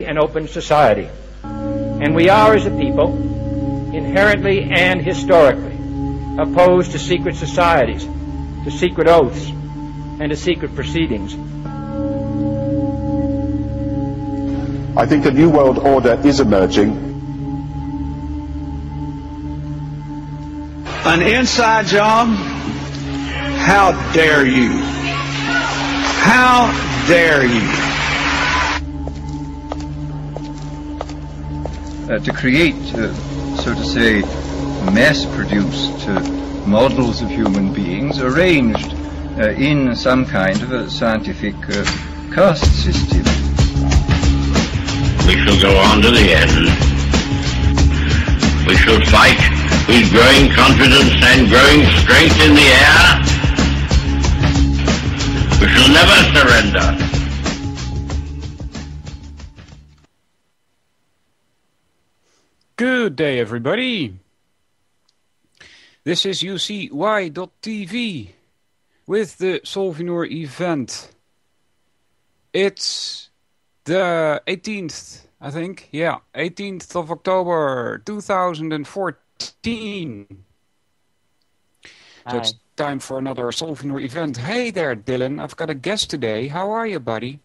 an open society. And we are, as a people, inherently and historically opposed to secret societies, to secret oaths, and to secret proceedings. I think a new world order is emerging. An inside job? How dare you? How dare you? To create, so to say, mass-produced models of human beings arranged in some kind of a scientific caste system. We shall go on to the end. We shall fight with growing confidence and growing strength in the air. We shall never surrender. Good day, everybody. This is UCY.tv with the Solvinur Event. It's the 18th, I think. Yeah, 18th of October, 2014. So it's time for another Solvinur Event. Hey there, Dylan. I've got a guest today. How are you, buddy?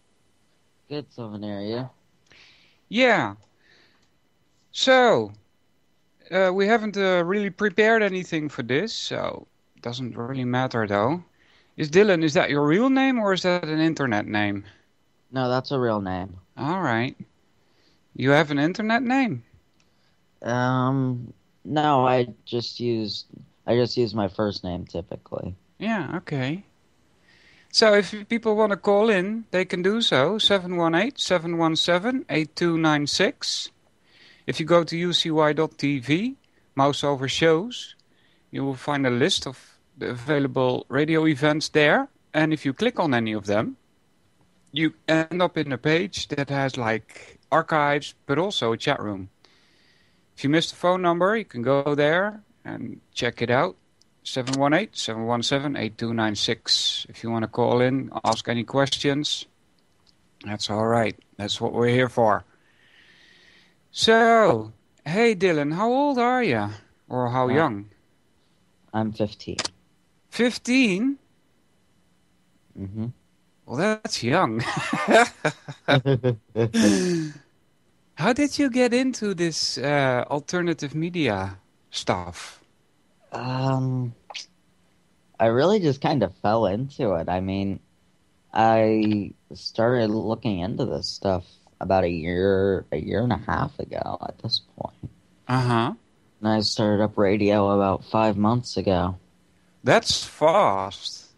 Good, Solvinur, yeah? Yeah. So, we haven't really prepared anything for this, so it doesn't really matter, though. Is that your real name, or is that an internet name? No, that's a real name. All right. You have an internet name? No, I just use my first name typically. Yeah, okay. So if people want to call in, they can do so. 718-717-8296. If you go to ucy.tv, mouse over shows, you will find a list of the available radio events there. And if you click on any of them, you end up in a page that has like archives, but also a chat room. If you missed the phone number, you can go there and check it out. 718-717-8296. If you want to call in, ask any questions, that's all right. That's what we're here for. So, hey Dylan, how old are you? Or how young? I'm 15. 15? Mm-hmm. Well, that's young. How did you get into this alternative media stuff? I really just kind of fell into it. I mean, I started looking into this stuff about a year and a half ago at this point. Uh-huh. And I started up radio about 5 months ago. That's fast.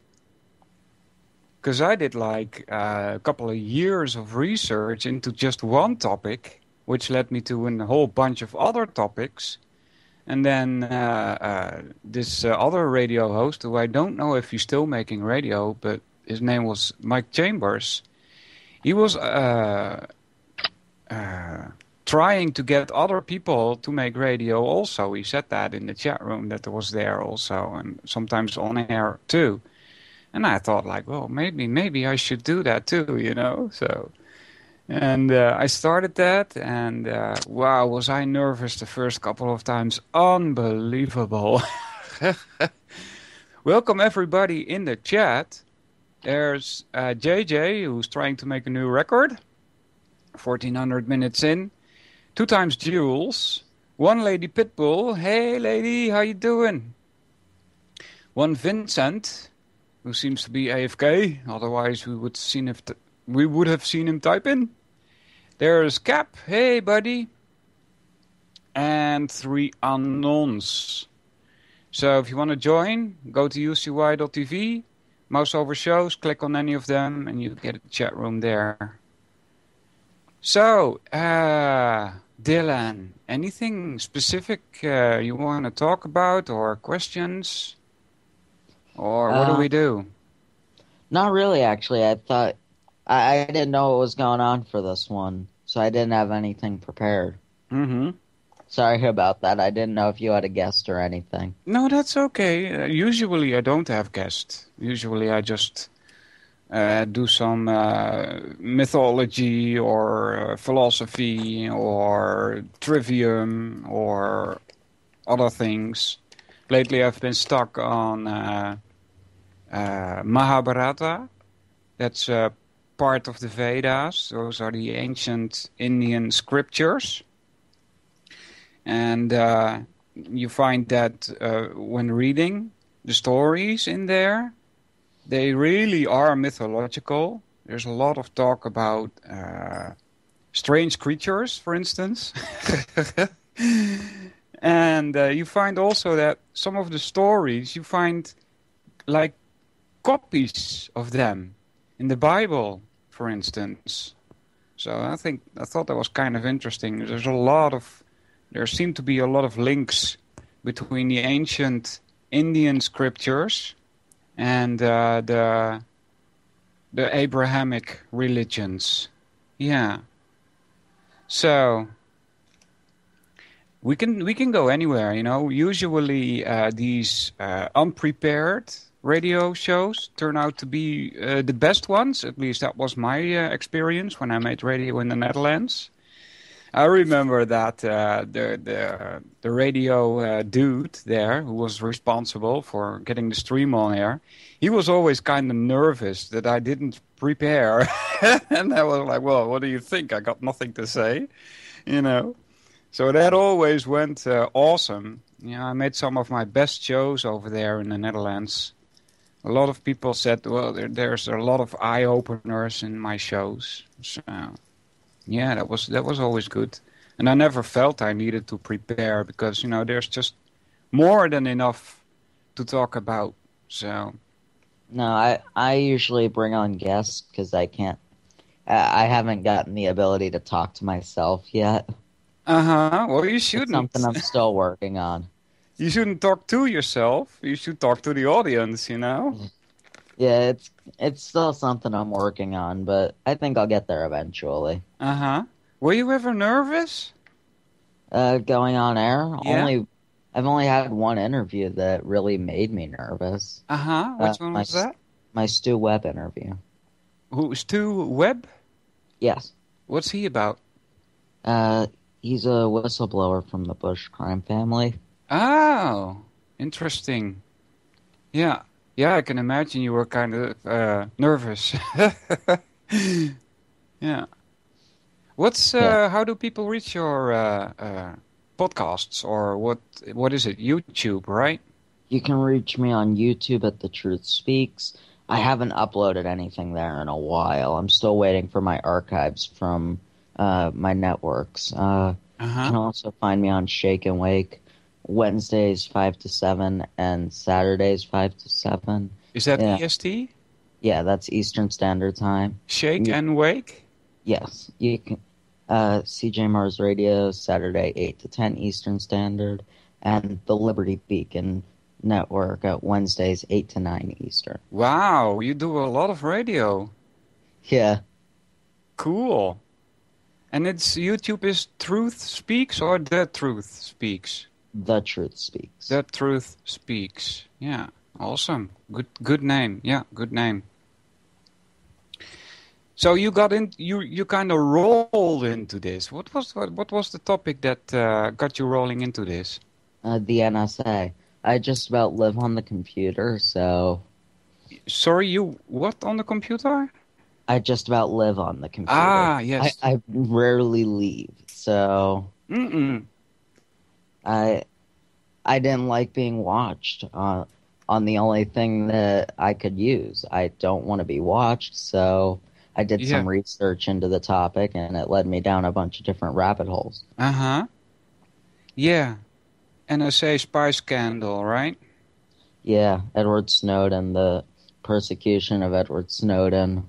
Because I did like a couple of years of research into just one topic, which led me to a whole bunch of other topics. And then this other radio host, who I don't know if he's still making radio, but his name was Mike Chambers. He was trying to get other people to make radio also. He said that in the chat room that was there also, and sometimes on air too. And I thought like, well, maybe I should do that too, you know. So, and I started that, and wow, was I nervous the first couple of times. Unbelievable. Welcome everybody in the chat. There's JJ, who's trying to make a new record. 1400 minutes in. 2 times Jules. 1 Lady Pitbull. Hey lady, how you doing? 1 Vincent, who seems to be AFK. Otherwise we would have seen him type in. There's Cap. Hey buddy. And 3 unknowns. So if you want to join, go to ucy.tv, mouse over shows, click on any of them, and you get a chat room there. So, Dylan, anything specific you want to talk about, or questions? Or what do we do? Not really, actually. I thought I didn't know what was going on for this one, so I didn't have anything prepared. Mm-hmm. Sorry about that. I didn't know if you had a guest or anything. No, that's okay. Usually I don't have guests. Usually I just do some mythology or philosophy or trivium or other things. Lately I've been stuck on Mahabharata. That's part of the Vedas. Those are the ancient Indian scriptures. And you find that when reading the stories in there, they really are mythological. There's a lot of talk about strange creatures, for instance. And you find also that some of the stories, you find like copies of them in the Bible, for instance. So I thought that was kind of interesting. There seem to be a lot of links between the ancient Indian scriptures and the Abrahamic religions. Yeah. So we can go anywhere, you know. Usually these unprepared radio shows turn out to be the best ones. At least that was my experience when I made radio in the Netherlands. I remember that the radio dude there who was responsible for getting the stream on air, he was always kind of nervous that I didn't prepare. And I was like, well, what do you think? I got nothing to say, you know. So that always went awesome. You know, I made some of my best shows over there in the Netherlands. A lot of people said, well, there's a lot of eye-openers in my shows. So yeah, that was always good. And I never felt I needed to prepare because, you know, there's just more than enough to talk about. So No, I usually bring on guests because I haven't gotten the ability to talk to myself yet. Well, you shouldn't. It's something I'm still working on. You shouldn't talk to yourself. You should talk to the audience, you know? Yeah, it's still something I'm working on, but I think I'll get there eventually. Were you ever nervous? Going on air? Yeah. I've only had one interview that really made me nervous. Which one was that? My Stu Webb interview. Who, Stu Webb? Yes. What's he about? He's a whistleblower from the Bush crime family. Oh, interesting. Yeah, I can imagine you were kind of nervous. Yeah. How do people reach your podcasts, or what is it? YouTube, right? You can reach me on YouTube at The Truth Speaks. I haven't uploaded anything there in a while. I'm still waiting for my archives from my networks. You can also find me on Shake and Wake, Wednesdays 5 to 7 and Saturdays 5 to 7. Is that EST? Yeah, that's Eastern Standard Time. Shake and Wake? Yes. You can CJ Mars Radio, Saturday 8 to 10 Eastern Standard, and the Liberty Beacon Network at Wednesdays 8 to 9 Eastern. Wow, you do a lot of radio. Yeah. Cool. And it's YouTube is Truth Speaks or The Truth Speaks? The Truth Speaks. The Truth Speaks. Yeah, awesome. Good name. Yeah, good name. So you got in. You kind of rolled into this. What was the topic that got you rolling into this? The NSA. I just about live on the computer, so. Sorry, you what on the computer? I just about live on the computer. Ah, yes. I rarely leave, so. I didn't like being watched on the only thing that I could use. I don't want to be watched, so I did some research into the topic, and it led me down a bunch of different rabbit holes. Yeah. NSA spy scandal, right? Yeah, Edward Snowden, the persecution of Edward Snowden.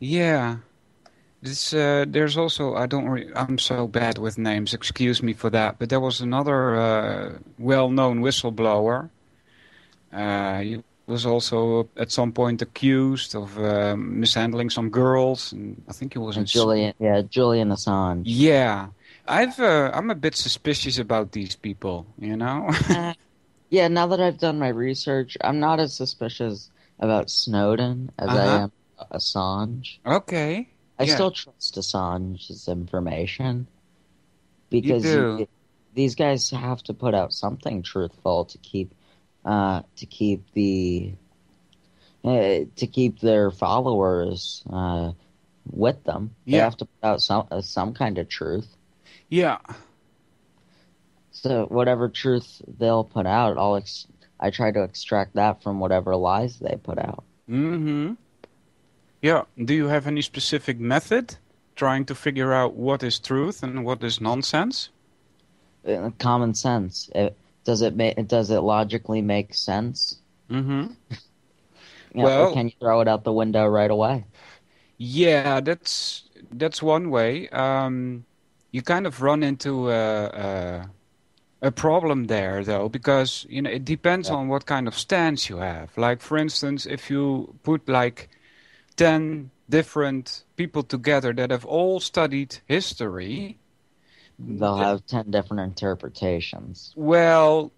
Yeah. There's also, I'm so bad with names, excuse me for that, but there was another well-known whistleblower. He was also at some point accused of mishandling some girls, and I think he was Julian Assange. Yeah. I'm a bit suspicious about these people, you know? Yeah, now that I've done my research, I'm not as suspicious about Snowden as I am Assange. Okay. I Yeah. still trust Assange's information You because do. these guys have to put out something truthful to keep their followers with them. They Yeah. have to put out some kind of truth. Yeah. So whatever truth they'll put out, I try to extract that from whatever lies they put out. Mm-hmm. Yeah. Do you have any specific method trying to figure out what is truth and what is nonsense? Common sense. Does it logically make sense? Mm-hmm. Or Well, can you throw it out the window right away? yeah, that's one way. You kind of run into a problem there, though, because it depends on what kind of stance you have. Like, for instance, if you put like 10 different people together that have all studied history, They'll have 10 different interpretations. well,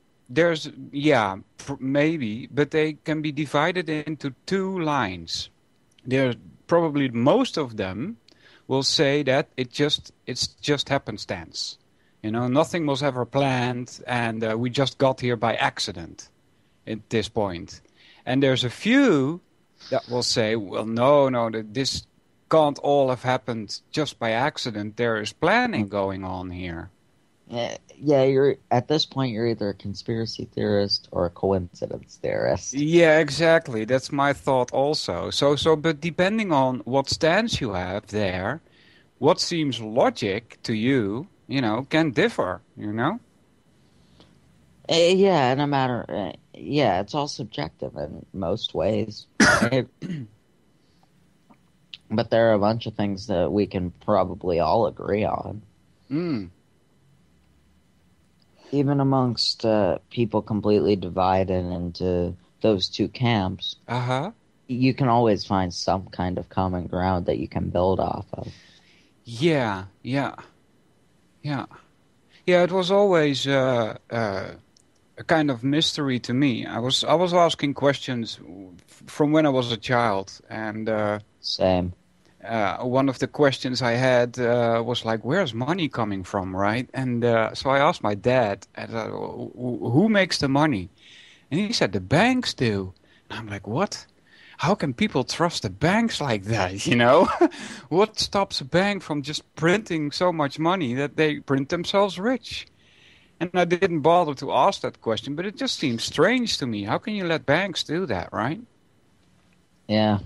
maybe, but they can be divided into two lines. There's probably most of them will say that it's just happenstance. Nothing was ever planned, and we just got here by accident at this point. And there's a few that will say, well, no, this can't all have happened just by accident. There is planning going on here. Yeah, at this point you're either a conspiracy theorist or a coincidence theorist. Yeah, exactly. That's my thought also. But depending on what stance you have there, what seems logic to you, can differ, Yeah, no matter. Yeah, it's all subjective in most ways. But there are a bunch of things that we can probably all agree on. Mm. Even amongst people completely divided into those two camps, you can always find some kind of common ground that you can build off of. Yeah. It was always a kind of mystery to me. I was asking questions from when I was a child, and Same. One of the questions I had was like, where's money coming from, right? And so I asked my dad, who makes the money? And he said, the banks do. And I'm like, what? How can people trust the banks like that, What stops a bank from just printing so much money that they print themselves rich? And I didn't bother to ask that question, but it just seems strange to me. How can you let banks do that, right? Yeah.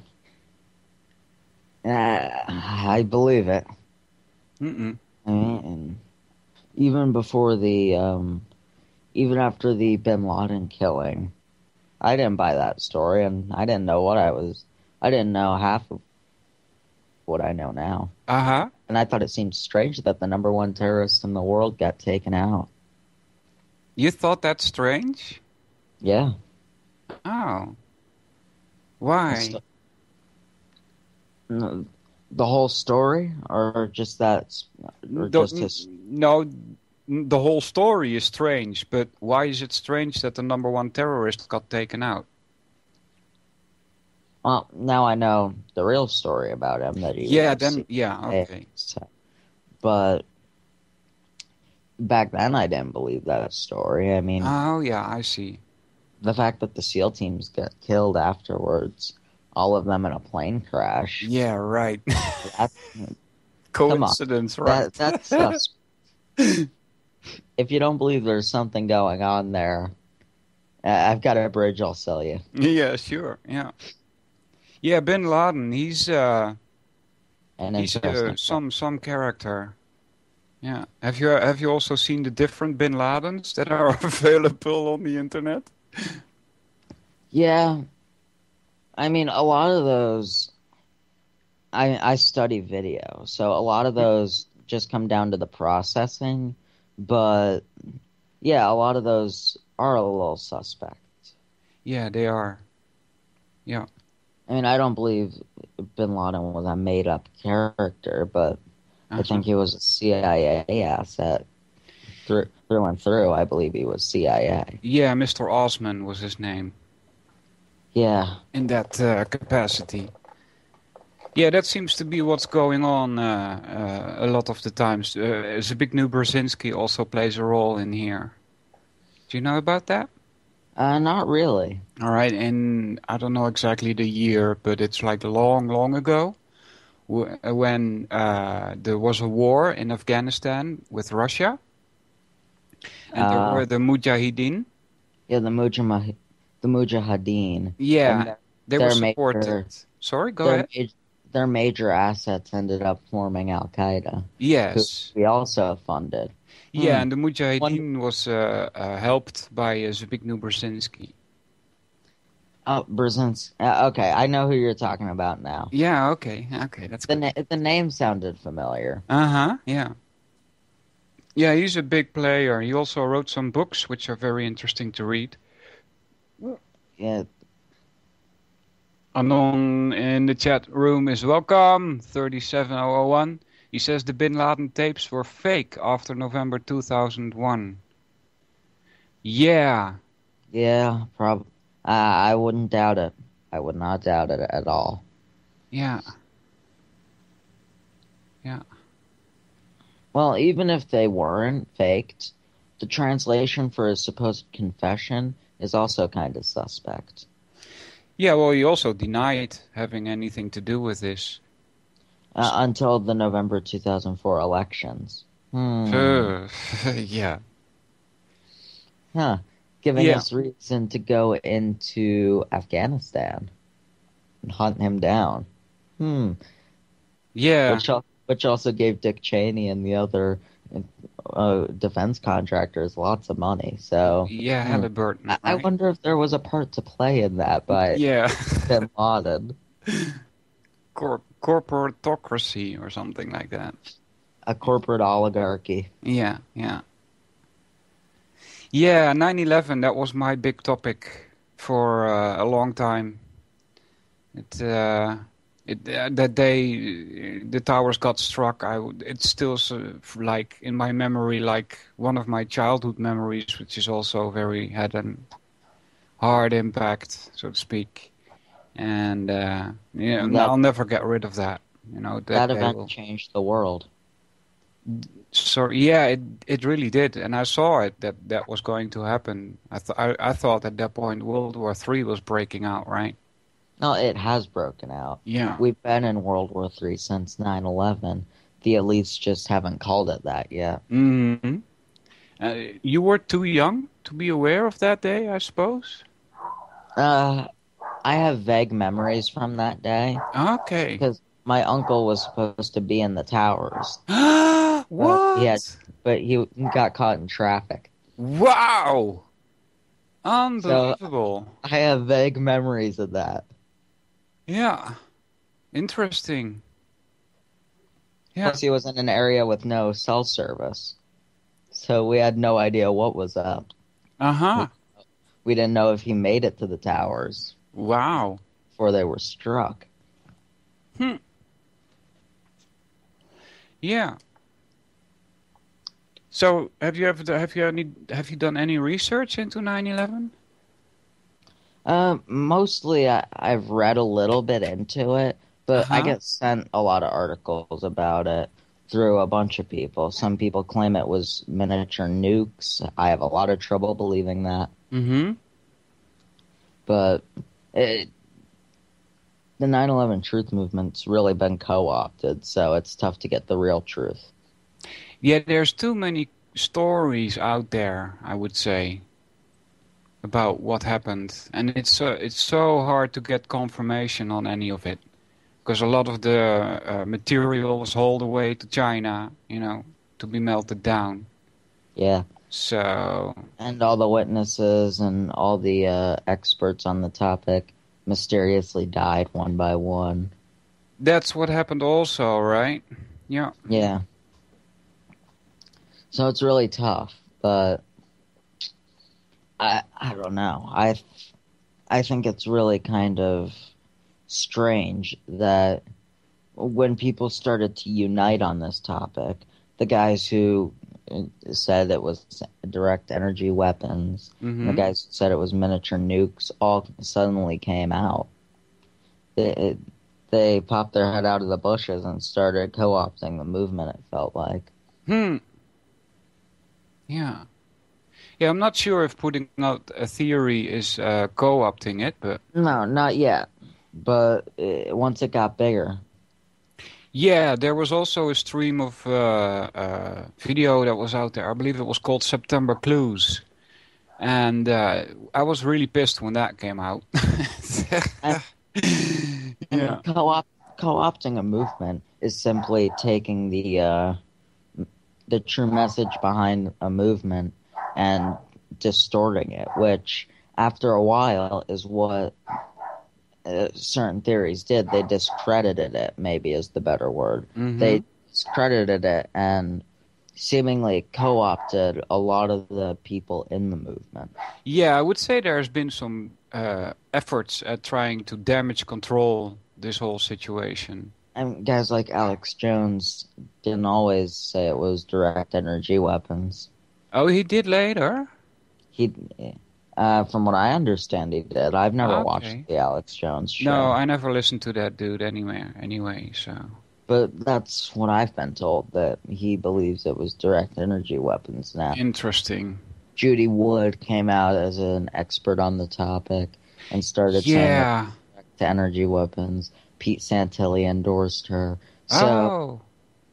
I believe it. And even before even after the Bin Laden killing, I didn't buy that story, and I didn't know I didn't know half of what I know now. And I thought it seemed strange that the number one terrorist in the world got taken out. You thought that strange? Yeah. Oh. Why? The whole story, or just that, or just his... No, the whole story is strange, but why is it strange that the number one terrorist got taken out? Well, now I know the real story about him. That he okay. But back then I didn't believe that story. I mean... Oh, yeah, I see. The fact that the SEAL teams got killed afterwards, all of them in a plane crash. Yeah, right. Coincidence, right? That's if you don't believe there's something going on there, I've got a bridge I'll sell you. Yeah, sure. Yeah. Yeah, Bin Laden, he's some character. Yeah. Have you also seen the different Bin Ladens that are available on the internet? Yeah. I mean, a lot of those, I study video, so a lot of those just come down to the processing, but yeah, a lot of those are a little suspect. Yeah, they are. Yeah. I mean, I don't believe Bin Laden was a made-up character, but I think he was a CIA asset. Through and through, I believe he was CIA. Yeah, Mr. Osman was his name. Yeah. in that capacity. Yeah, that seems to be what's going on a lot of the times. Zbigniew Brzezinski also plays a role in here. Do you know about that? Not really. All right, and I don't know exactly the year, but it's like long, long ago when there was a war in Afghanistan with Russia, and there were the Mujahideen. Yeah, the Mujahideen. Yeah, And they were their supported. major, Sorry, go their, ahead. their major assets ended up forming Al Qaeda, who Yes. we also funded. Yeah, and the One, Mujahideen was helped by Zbigniew Brzezinski. Brzezinski. Okay, I know who you're talking about now. Yeah, okay, that's good. The name sounded familiar. Yeah. Yeah, he's a big player. He also wrote some books which are very interesting to read. Yeah. Anon in the chat room is welcome, 37001. He says the Bin Laden tapes were fake after November 2001. Yeah. Yeah, I wouldn't doubt it. I would not doubt it at all. Yeah. Yeah. Well, even if they weren't faked, the translation for his supposed confession is also kind of suspect. Yeah, well, he also denied having anything to do with this. Until the November 2004 elections. Yeah. Huh. Giving us reason to go into Afghanistan and hunt him down. Yeah. Which also gave Dick Cheney and the other defense contractors lots of money. So yeah, Halliburton. I wonder if there was a part to play in that by Bin Laden. Corporatocracy or something like that. A corporate oligarchy. Yeah. Yeah, 9/11, that was my big topic for a long time. That day the towers got struck, it's still like in my memory, like one of my childhood memories, which is also had a hard impact, so to speak. And I'll never get rid of that. That event changed the world. So yeah, it really did, and I saw it that was going to happen. I thought at that point World War III was breaking out, right? No, it has broken out. Yeah, we've been in World War III since 9/11. The elites just haven't called it that yet. Mm-hmm. You were too young to be aware of that day, I suppose. I have vague memories from that day. Okay. Because my uncle was supposed to be in the towers. What? But he got caught in traffic. Wow! Unbelievable. So I have vague memories of that. Yeah. Interesting. Yeah. Plus, he was in an area with no cell service. So we had no idea what was up. We didn't know if he made it to the towers. Wow. Before they were struck. Yeah. So, have you done any research into 9/11? Mostly I've read a little bit into it, but I get sent a lot of articles about it through a bunch of people. Some people claim it was miniature nukes. I have a lot of trouble believing that. Mm-hmm. But the 9/11 truth movement's really been co-opted, so it's tough to get the real truth. Yeah, there's too many stories out there, I would say, about what happened, and it's so hard to get confirmation on any of it, because a lot of the material was hauled away to China, to be melted down. Yeah. So. And all the witnesses and all the experts on the topic mysteriously died one by one. That's what happened also, right? Yeah. Yeah. So it's really tough, but I don't know. I think it's really kind of strange that when people started to unite on this topic, the guys who said it was direct energy weapons. And the guys who said it was miniature nukes all suddenly came out. They popped their head out of the bushes and started co-opting the movement, it felt like. Yeah. Yeah, I'm not sure if putting out a theory is co-opting it, but... No, not yet. But once it got bigger... Yeah, there was also a stream of video that was out there. I believe it was called September Clues. And I was really pissed when that came out. Yeah. Co-opting a movement is simply taking the true message behind a movement and distorting it, which after a while is what certain theories did. They discredited it, maybe is the better word. They discredited it and seemingly co-opted a lot of the people in the movement. Yeah, I would say there's been some efforts at trying to damage control this whole situation. And guys like Alex Jones didn't always say it was direct energy weapons. Oh, he did later? He, from what I understand, he did. I've never watched the Alex Jones show. No, I never listened to that dude anyway, so... But that's what I've been told, that he believes it was direct energy weapons now. Interesting. Judy Wood came out as an expert on the topic and started saying direct energy weapons. Pete Santilli endorsed her. So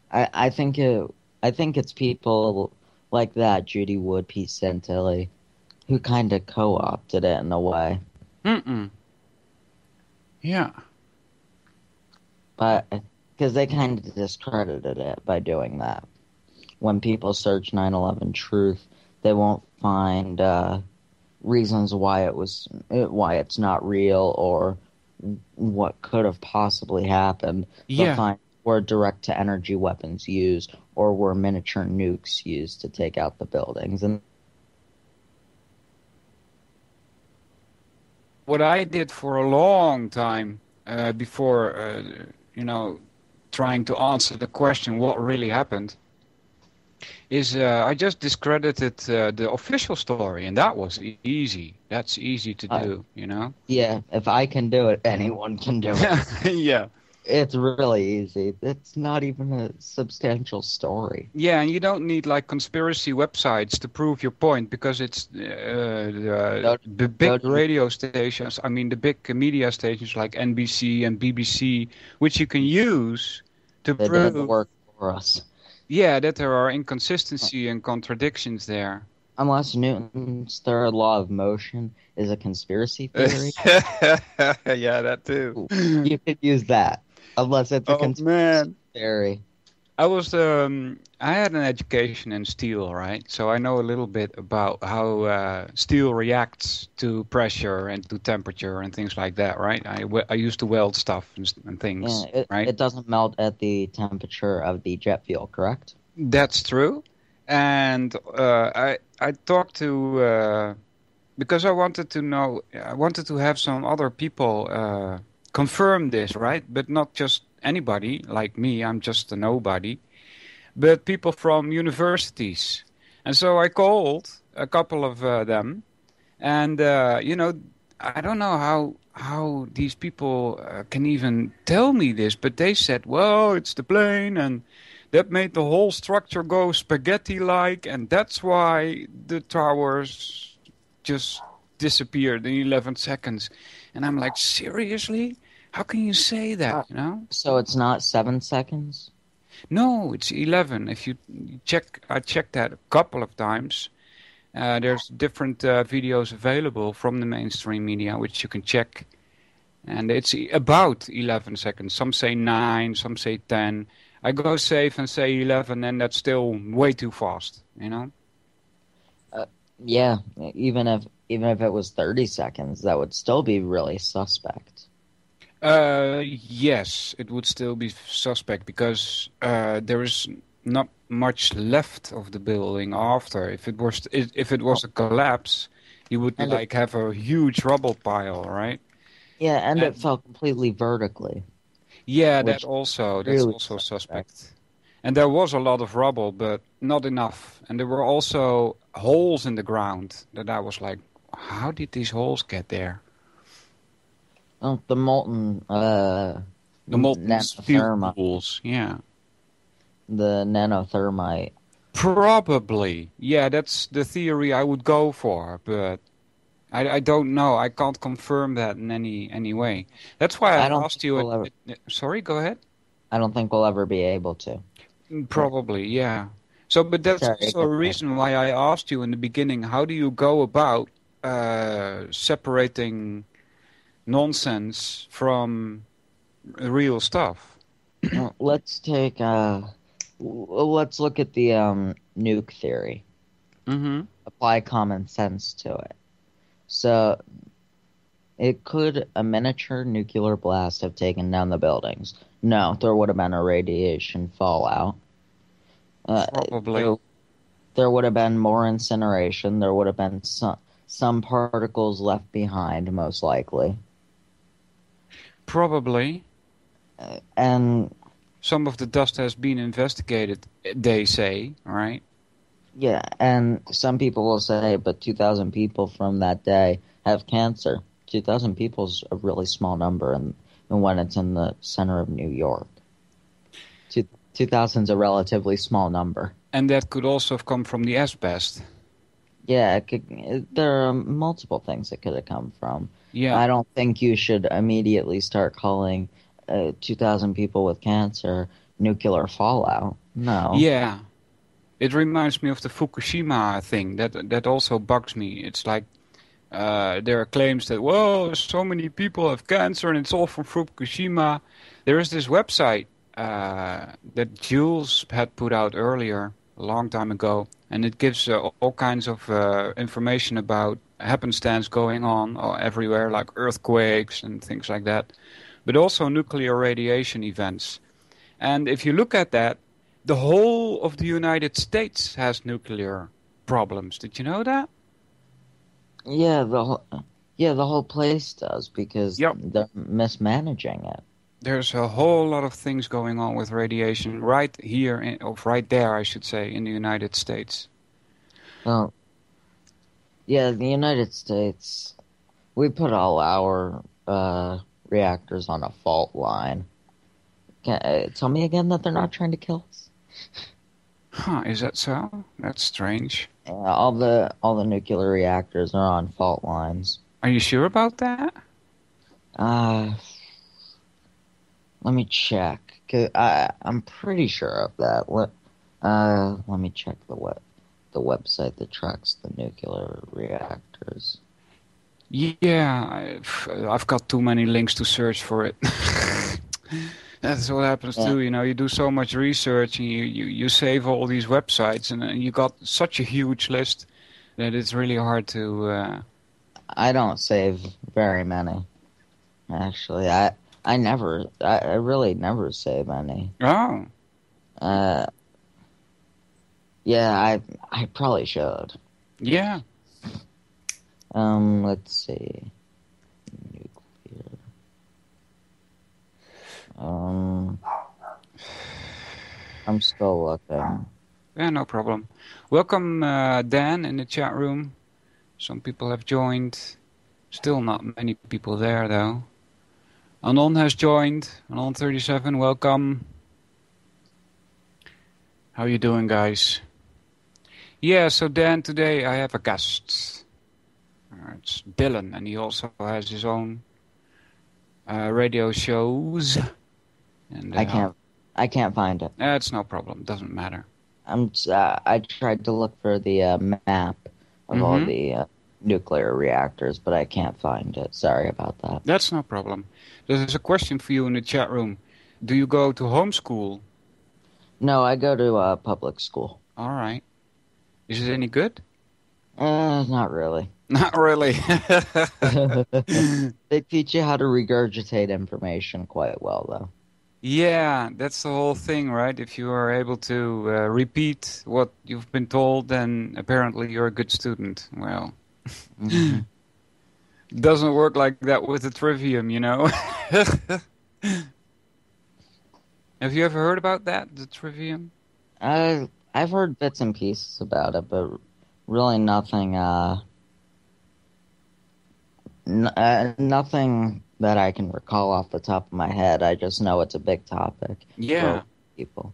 I think it's people like that, Judy Wood, Pete Santilli, who kind of co-opted it in a way. Yeah. But because they kind of discredited it by doing that. When people search 9/11 truth, they won't find reasons why it's not real or what could have possibly happened. They'll find were direct to energy weapons used or were miniature nukes used to take out the buildings. And what I did for a long time before, trying to answer the question what really happened, is I just discredited the official story, and that was easy. That's easy to do, Yeah, if I can do it, anyone can do it. Yeah. It's really easy. It's not even a substantial story. Yeah, and you don't need like conspiracy websites to prove your point, because it's the big radio stations, the big media stations like NBC and BBC, which you can use to prove... They did the work for us. Yeah, that there are inconsistency and contradictions there. Unless Newton's third law of motion is a conspiracy theory. Yeah, that too. You could use that. Unless it's a conspiracy theory. I had an education in steel, right? So I know a little bit about how steel reacts to pressure and to temperature and things like that, right? I used to weld stuff and things, right? It doesn't melt at the temperature of the jet fuel, correct? That's true. And I talked to, because I wanted to have some other people confirm this, right? But not just anybody like me. I'm just a nobody. But people from universities. And so I called a couple of them. And, I don't know how these people can even tell me this. But they said, well, it's the plane. And that made the whole structure go spaghetti-like. And that's why the towers just disappeared in 11 seconds. And I'm like, seriously? How can you say that, So it's not 7 seconds? No, it's 11. If you check, I checked that a couple of times. There's different videos available from the mainstream media, which you can check. And it's about 11 seconds. Some say 9, some say 10. I go safe and say 11, and that's still way too fast, Yeah, even if it was 30 seconds, that would still be really suspect. Yes, it would still be suspect because there is not much left of the building after. If it was a collapse, you would have a huge rubble pile, right? Yeah, and it fell completely vertically. Yeah, that's also suspect. And there was a lot of rubble, but not enough. And there were also holes in the ground that I was like, how did these holes get there? Oh, the molten The molten nanothermite. fuels, yeah. The nanothermite. Probably. Yeah, that's the theory I would go for, but I don't know. I can't confirm that in any way. That's why I I don't asked think you. we'll ever. Sorry, go ahead. I don't think we'll ever be able to. Probably, yeah. So, but that's Sorry, also a reason why I asked you in the beginning, how do you go about separating nonsense from real stuff? Well, let's take. Let's look at the nuke theory. Mm-hmm. Apply common sense to it. So, could a miniature nuclear blast have taken down the buildings? No, there would have been a radiation fallout. Probably. There would have been more incineration. There would have been some particles left behind, most likely. Probably. And some of the dust has been investigated, they say, right? Yeah, and some people will say, but 2,000 people from that day have cancer. 2,000 people is a really small number, and when it's in the center of New York. 2,000 is a relatively small number. And that could also have come from the asbestos. Yeah, there are multiple things it could have come from. Yeah. I don't think you should immediately start calling 2,000 people with cancer nuclear fallout. No. Yeah. It reminds me of the Fukushima thing. That also bugs me. It's like there are claims that, whoa, so many people have cancer and it's all from Fukushima. There is this website that Jules had put out earlier, a long time ago, and it gives all kinds of information about happenstance going on everywhere, like earthquakes and things like that, but also nuclear radiation events. And if you look at that, the whole of the United States has nuclear problems. Did you know that? Yeah, the whole place does, because they're mismanaging it. There's a whole lot of things going on with radiation right here, or right there, I should say, in the United States. Well, yeah, the United States, we put all our reactors on a fault line. Tell me again that they're not trying to kill us? Huh, is that so? That's strange. Yeah, all the nuclear reactors are on fault lines. Are you sure about that? Let me check. I'm pretty sure of that. Let me check the website that tracks the nuclear reactors. Yeah, I've got too many links to search for it. That's what happens too, you know. You do so much research and you save all these websites, and you got such a huge list that it's really hard to... I don't save very many. Actually, I really never save any. Oh. Yeah, I probably should. Yeah. Let's see. Nuclear. I'm still looking. Yeah, no problem. Welcome, Dan, in the chat room. Some people have joined. Still not many people there, though. Anon has joined. Anon37, welcome. How you doing, guys? Yeah, so Dan, today I have a guest. It's Dylan, and he also has his own radio shows. And I can't find it. It's no problem. Doesn't matter. I tried to look for the map of all the nuclear reactors, but I can't find it. Sorry about that. That's no problem. There's a question for you in the chat room. Do you go to homeschool? No, I go to public school. All right. Is it any good? Not really. Not really. They teach you how to regurgitate information quite well, though. Yeah, that's the whole thing, right? If you are able to repeat what you've been told, then apparently you're a good student. Well, doesn't work like that with the trivium, you know? Have you ever heard about that, the trivium? I've heard bits and pieces about it, but really nothing. Nothing that I can recall off the top of my head. I just know it's a big topic Yeah. for people.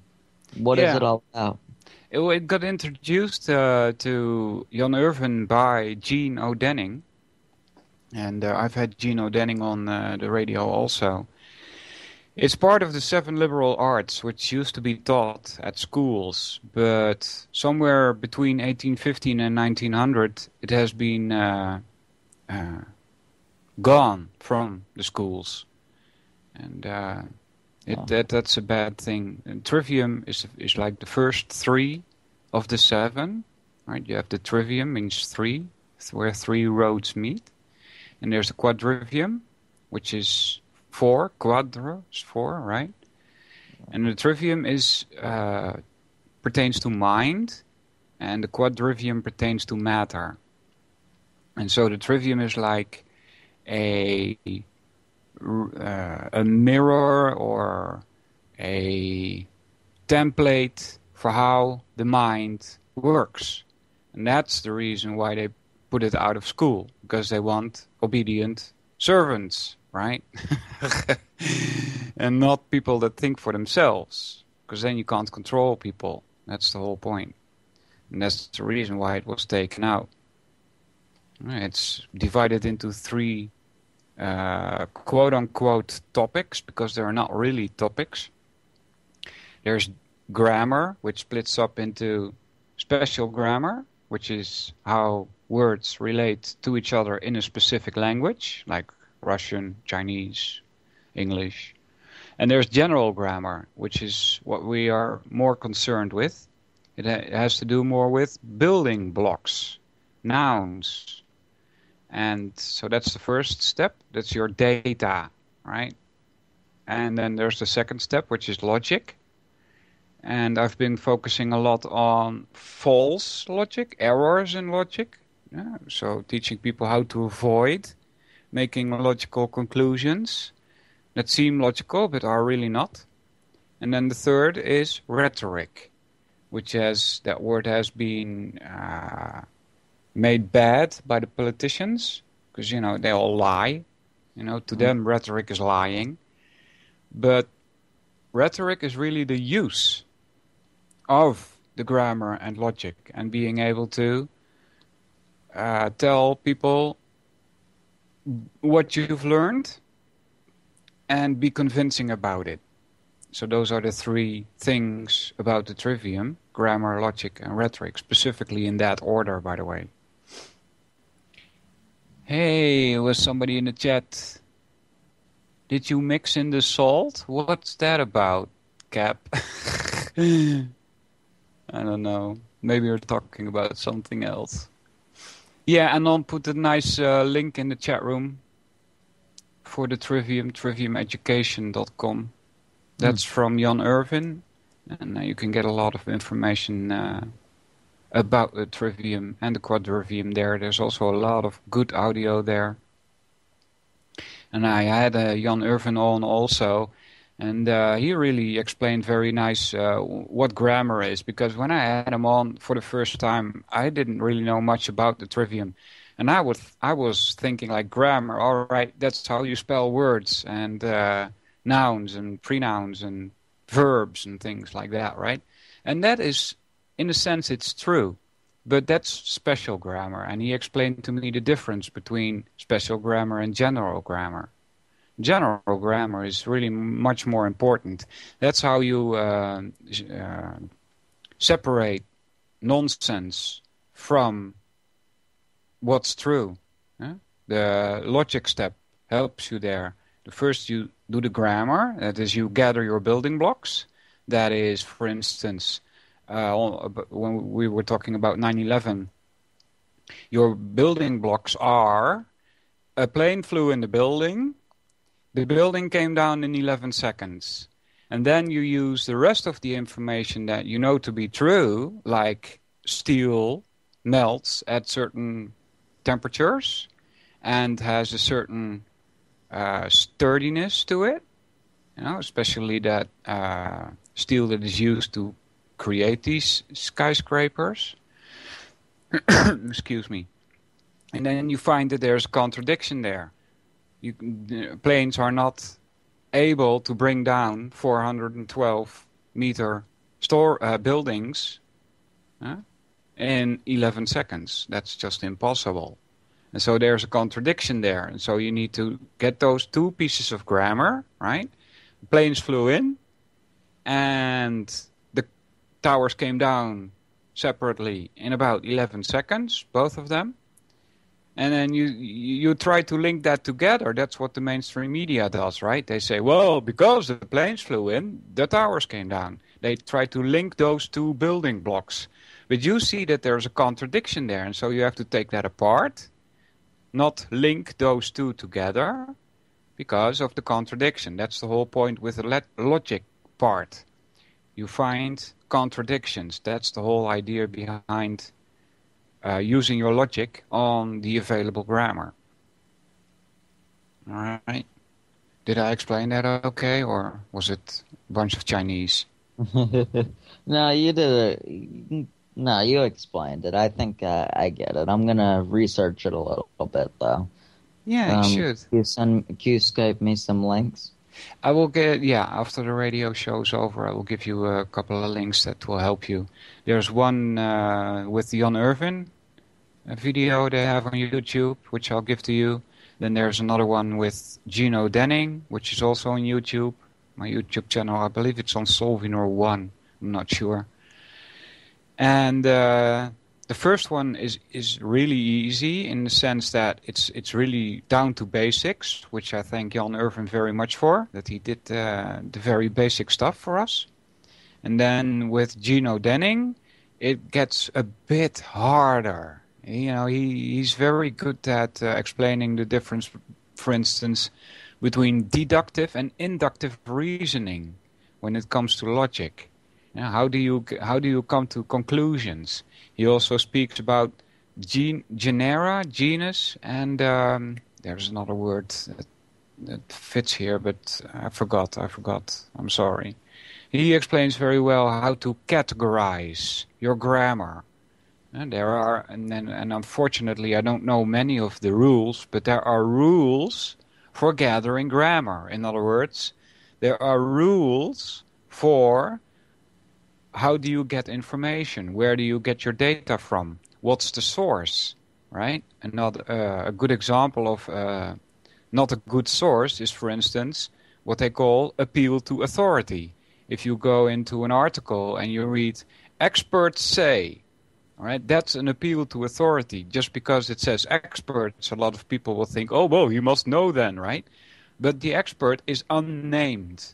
What is Yeah. it all about? It got introduced to Jan Irvin by Gene O'Denning. And I've had Gene O'Denning on the radio also. It's part of the 7 liberal arts, which used to be taught at schools, but somewhere between 1815 and 1900, it has been gone from the schools, and that's a bad thing. And trivium is like the first 3 of the 7, right? You have the trivium, means 3, where 3 roads meet, and there's the quadrivium, which is 4, quadra is 4, right? And the trivium is pertains to mind, and the quadrivium pertains to matter. And so the trivium is like a mirror or a template for how the mind works. And that's the reason why they put it out of school, because they want obedient servants, right? And not people that think for themselves, because then you can't control people. That's the whole point. And that's the reason why it was taken out. It's divided into 3 quote-unquote topics, because they are not really topics. There's grammar, which splits up into special grammar, which is how words relate to each other in a specific language, like Russian, Chinese, English. And there's general grammar, which is what we are more concerned with. It has to do more with building blocks, nouns. And so that's the first step. That's your data, right? And then there's the second step, which is logic. And I've been focusing a lot on false logic, errors in logic. Yeah, so teaching people how to avoid making logical conclusions that seem logical but are really not. And then the third is rhetoric, which that word has been made bad by the politicians, because, they all lie. To them, rhetoric is lying. But rhetoric is really the use of the grammar and logic, and being able to tell people what you've learned and be convincing about it. So those are the 3 things about the trivium: grammar, logic, and rhetoric, specifically in that order, by the way. Hey, was somebody in the chat? Did you mix in the salt? What's that about, Cap? I don't know. Maybe you're talking about something else. Yeah, Anon put a nice link in the chat room for the trivium, triviumeducation.com. That's from Jan Irvin, and you can get a lot of information about the trivium and the quadrivium there. There's also a lot of good audio there. And I had Jan Irvin on also, and he really explained very nice what grammar is, because when I had him on for the first time, I didn't really know much about the trivium. And I was thinking like, grammar, all right, that's how you spell words and nouns and pronouns and verbs and things like that, right? And that is, in a sense, it's true. But that's special grammar. And he explained to me the difference between special grammar and general grammar. General grammar is really much more important. That's how you separate nonsense from what's true. The logic step helps you there. The first you do the grammar, that is, you gather your building blocks. That is, for instance, when we were talking about 9/11, your building blocks are: a plane flew in the building came down in 11 seconds. And then you use the rest of the information that you know to be true, like steel melts at certain temperatures and has a certain sturdiness to it, especially that steel that is used to create these skyscrapers. Excuse me. And then you find that there's a contradiction there. Planes are not able to bring down 412 meter buildings in 11 seconds. That's just impossible. And so there's a contradiction there. And so you need to get those two pieces of grammar, right? Planes flew in, and the towers came down separately in about 11 seconds, both of them. And then you try to link that together. That's what the mainstream media does, right? They say, well, because the planes flew in, the towers came down. They try to link those two building blocks. But you see that there's a contradiction there, and so you have to take that apart, not link those two together because of the contradiction. That's the whole point with the logic part. You find contradictions. That's the whole idea behind using your logic on the available grammar. All right. Did I explain that okay, or was it a bunch of Chinese? No, you did it. No, you explained it. I think I get it. I'm gonna research it a little bit, though. Yeah, you should. Can you Skype me some links? I will after the radio show's over, I will give you a couple of links that will help you. There's one with Jan Irvin, a video they have on YouTube, which I'll give to you. Then there's another one with Gino Denning, which is also on YouTube. My YouTube channel, I believe it's on Solvinur 1. I'm not sure. And the first one is really easy in the sense that it's really down to basics, which I thank Jan Irvin very much for, that he did the very basic stuff for us. And then with Gino Denning, it gets a bit harder. You know, he's very good at explaining the difference, for instance, between deductive and inductive reasoning when it comes to logic. You know, how do you come to conclusions? He also speaks about genera, genus, and there's another word that fits here, but I forgot. I'm sorry. He explains very well how to categorize your grammar. And and unfortunately, I don't know many of the rules, but there are rules for gathering grammar. In other words, there are rules for how do you get information? Where do you get your data from? What's the source, right? And a good example of not a good source is, for instance, what they call appeal to authority. If you go into an article and you read, experts say, all right, that's an appeal to authority. Just because it says experts, a lot of people will think, oh, well, you must know then, right? But the expert is unnamed.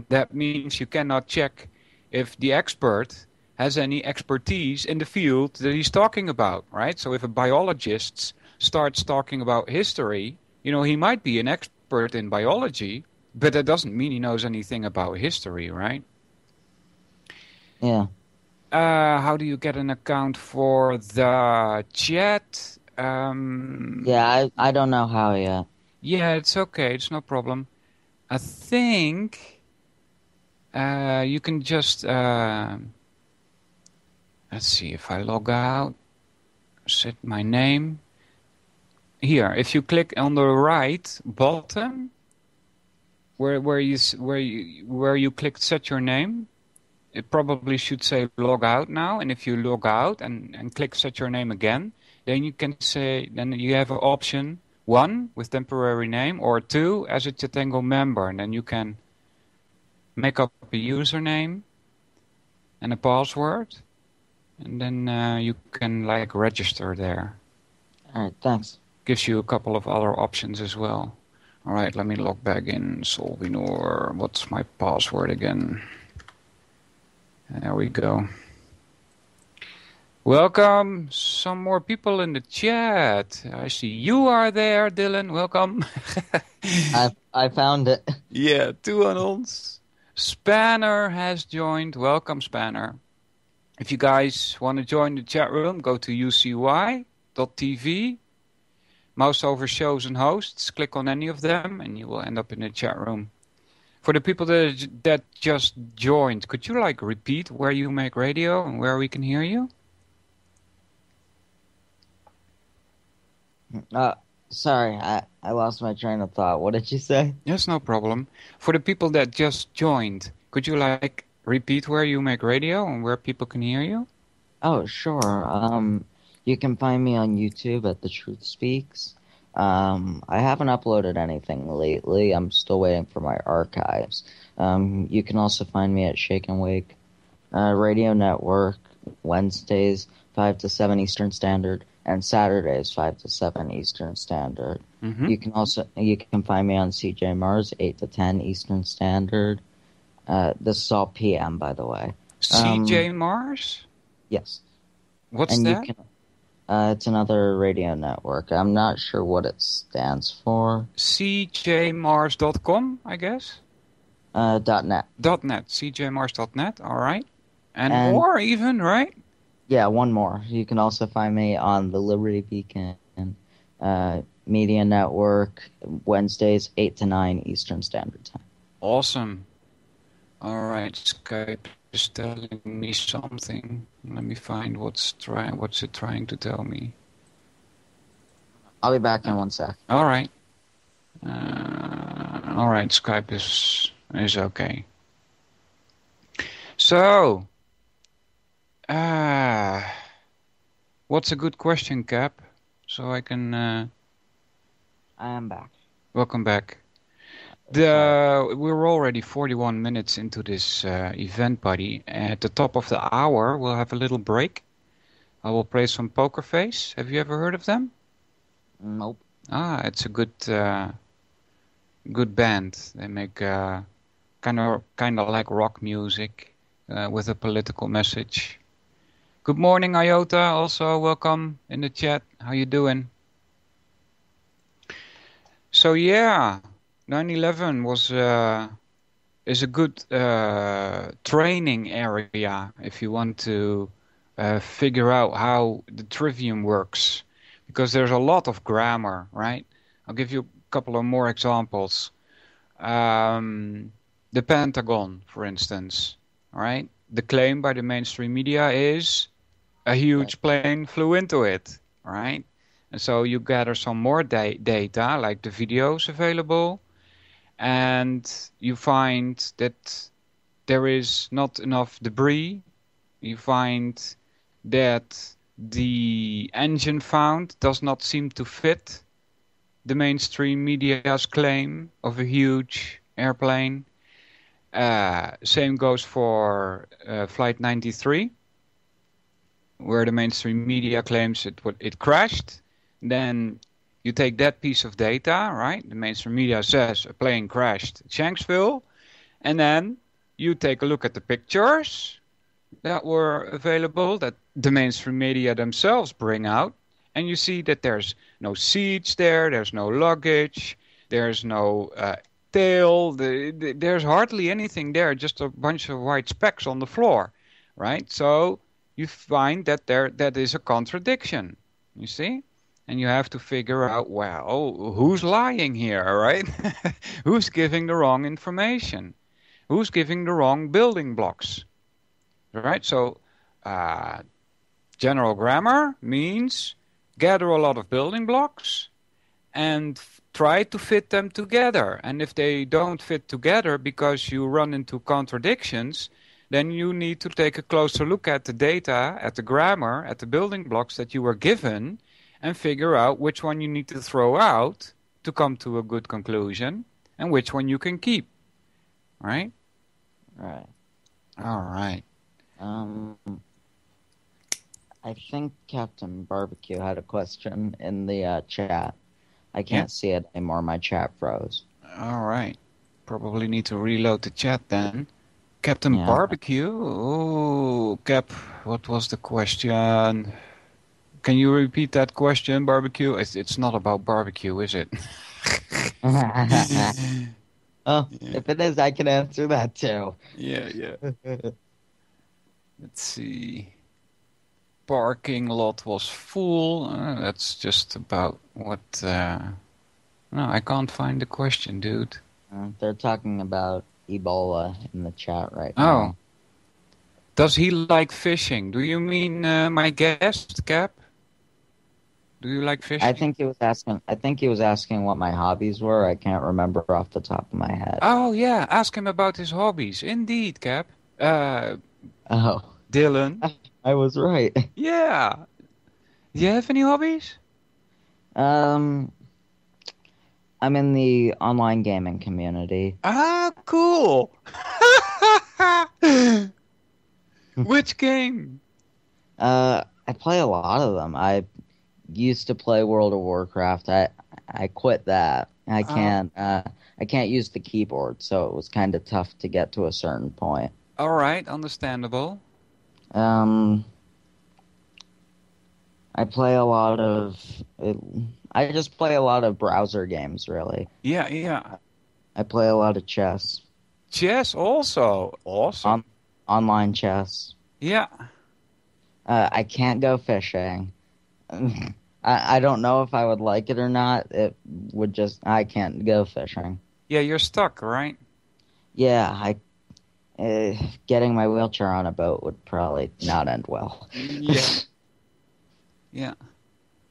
That means you cannot check if the expert has any expertise in the field that he's talking about, right? So if a biologist starts talking about history, you know, he might be an expert in biology, but that doesn't mean he knows anything about history, right? Yeah. How do you get an account for the chat? Yeah, I don't know how yet. Yeah, it's okay. It's no problem. I think you can just... let's see, if I log out, set my name. Here, if you click on the right bottom, where you clicked set your name, it probably should say log out now. And if you log out and click set your name again, then you can say, then you have an option 1 with temporary name or 2 as a Chatango member. And then you can make up a username and a password. And then you can like register there. All right, thanks. Gives you a couple of other options as well. All right, let me log back in. Solvinur, what's my password again? There we go. Welcome. Some more people in the chat. I see you are there, Dylan. Welcome. I found it. Yeah, 2 annons. Spanner has joined. Welcome, Spanner. If you guys want to join the chat room, go to ucy.tv. Mouse over shows and hosts. Click on any of them and you will end up in the chat room. For the people that just joined, could you like repeat where you make radio and where we can hear you? Sorry, I lost my train of thought. What did you say? Yes, no problem. For the people that just joined, could you like repeat where you make radio and where people can hear you? Oh, sure. You can find me on YouTube at The Truth Speaks. I haven't uploaded anything lately. I'm still waiting for my archives. You can also find me at Shake and Wake Radio Network, Wednesdays 5 to 7 Eastern Standard, and Saturdays 5 to 7 Eastern Standard. Mm-hmm. You can find me on CJ Mars 8 to 10 Eastern Standard. This is all PM, by the way. CJ Mars? Yes. What's and that? You can, it's another radio network. I'm not sure what it stands for. CJMars.com, I guess? .net. .net. CJMars.net, all right. And more even, right? Yeah, one more. You can also find me on the Liberty Beacon Media Network, Wednesdays 8 to 9 Eastern Standard Time. Awesome. All right, Skype is telling me something. Let me find what's it trying to tell me. I'll be back in 1 sec. All right. All right, Skype is okay. So, what's a good question, Cap? So I can... I am back. Welcome back. We're already 41 minutes into this event, buddy. At the top of the hour, we'll have a little break. I will play some Poker Face. Have you ever heard of them? Nope. It's a good band. They make kind of like rock music with a political message. Good morning, Iota. Also, welcome in the chat. How you doing? So yeah. 9/11 is a good training area if you want to figure out how the trivium works, because there's a lot of grammar, right? I'll give you a couple of more examples. The Pentagon, for instance, right? The claim by the mainstream media is a huge plane flew into it, right? And so you gather some more data, like the videos available, and you find that there is not enough debris. You find that the engine found does not seem to fit the mainstream media's claim of a huge airplane. Same goes for Flight 93, where the mainstream media claims it crashed. Then you take that piece of data, right? The mainstream media says a plane crashed at Shanksville, and then you take a look at the pictures that were available that the mainstream media themselves bring out, and you see that there's no seats there, there's no luggage, there's no tail, there's hardly anything there, just a bunch of white specks on the floor, right? So you find that that is a contradiction, you see? And you have to figure out, well, who's lying here, right? Who's giving the wrong information? Who's giving the wrong building blocks? Right? So general grammar means gather a lot of building blocks and try to fit them together. And if they don't fit together because you run into contradictions, then you need to take a closer look at the data, at the grammar, at the building blocks that you were given, and figure out which one you need to throw out to come to a good conclusion and which one you can keep. Right? Right. All right. I think Captain Barbecue had a question in the chat. I can't see it anymore. My chat froze. All right. Probably need to reload the chat then. Captain Barbecue? Oh, Cap, what was the question? Can you repeat that question, Barbecue? It's not about barbecue, is it? If it is, I can answer that too. Yeah. Let's see. Parking lot was full. That's just about what... No, I can't find the question, dude. They're talking about Ebola in the chat right Oh. now. Does he like fishing? Do you mean my guest, Cap? Do you like fishing? I think he was asking what my hobbies were. I can't remember off the top of my head. Oh, yeah. Ask him about his hobbies. Indeed, Cap. Oh, Dylan. I was right. Yeah. Do you have any hobbies? I'm in the online gaming community. Ah, cool. Which game? I play a lot of them. I used to play World of Warcraft. I quit that. I can't use the keyboard, so it was kind of tough to get to a certain point. All right, understandable. I play a lot of. I just play a lot of browser games, really. Yeah. I play a lot of chess. Chess also. Awesome. Online chess. Yeah. I can't go fishing. I don't know if I would like it or not. It would just... I can't go fishing. Yeah, you're stuck, right? Yeah, getting my wheelchair on a boat would probably not end well. Yeah.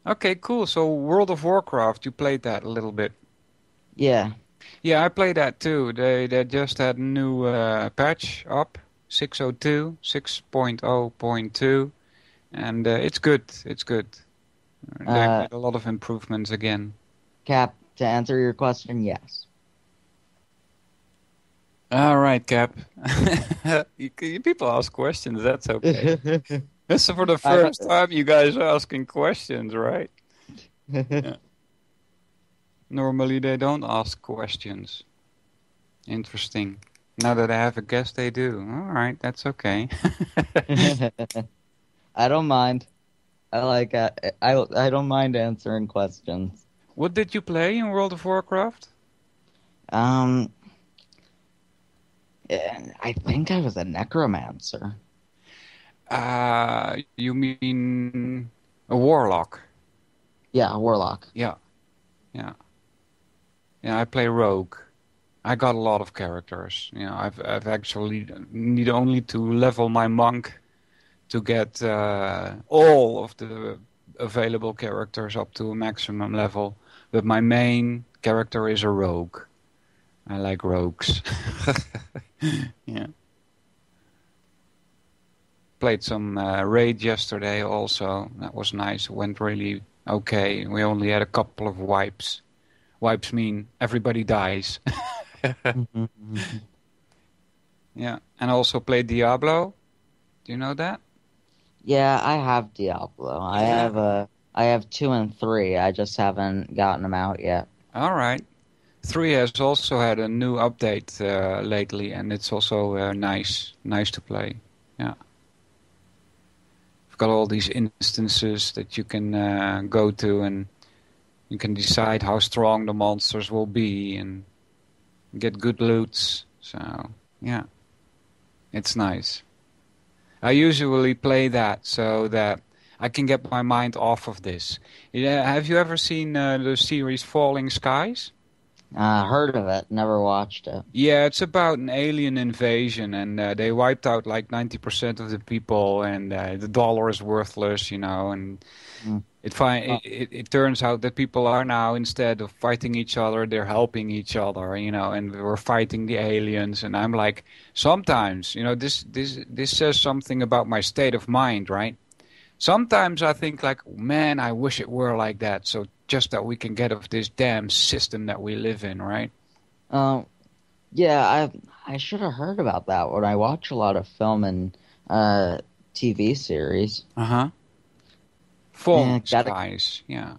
Okay, cool. So World of Warcraft, you played that a little bit. Yeah. Yeah, I played that too. They just had a new patch up, 6.02, 6.0.2, and it's good. It's good. They made a lot of improvements again. Cap, to answer your question, yes. All right, Cap. People ask questions. That's okay. This is for the first time you guys are asking questions, right? Yeah. Normally they don't ask questions. Interesting. Now that I have a guest, they do. All right, that's okay. I don't mind. I don't mind answering questions. What did you play in World of Warcraft? I think I was a necromancer. You mean a warlock? Yeah, a warlock. Yeah, I play rogue. I got a lot of characters. I've actually need only to level my monk to get all of the available characters up to a maximum level. But my main character is a rogue. I like rogues. Yeah. Played some raid yesterday also. That was nice. It went really okay. We only had a couple of wipes. Wipes mean everybody dies. Yeah. And also played Diablo. Do you know that? Yeah, I have Diablo. Yeah. I have 2 and 3. I just haven't gotten them out yet. All right. 3 has also had a new update lately, and it's also nice to play. Yeah. I've got all these instances that you can go to, and you can decide how strong the monsters will be and get good loots. So, yeah. It's nice. I usually play that so that I can get my mind off of this. Yeah, have you ever seen the series Falling Skies? Heard of it, never watched it. Yeah, it's about an alien invasion, and they wiped out like 90% of the people, and the dollar is worthless, and it turns out that people are now, instead of fighting each other, they're helping each other, and we're fighting the aliens, and I'm like, sometimes, this says something about my state of mind, right? Sometimes I think like, man, I wish it were like that, so just that we can get off this damn system that we live in, right? Yeah, I should have heard about that when I watch a lot of film and TV series. Uh-huh. Falling Skies, yeah.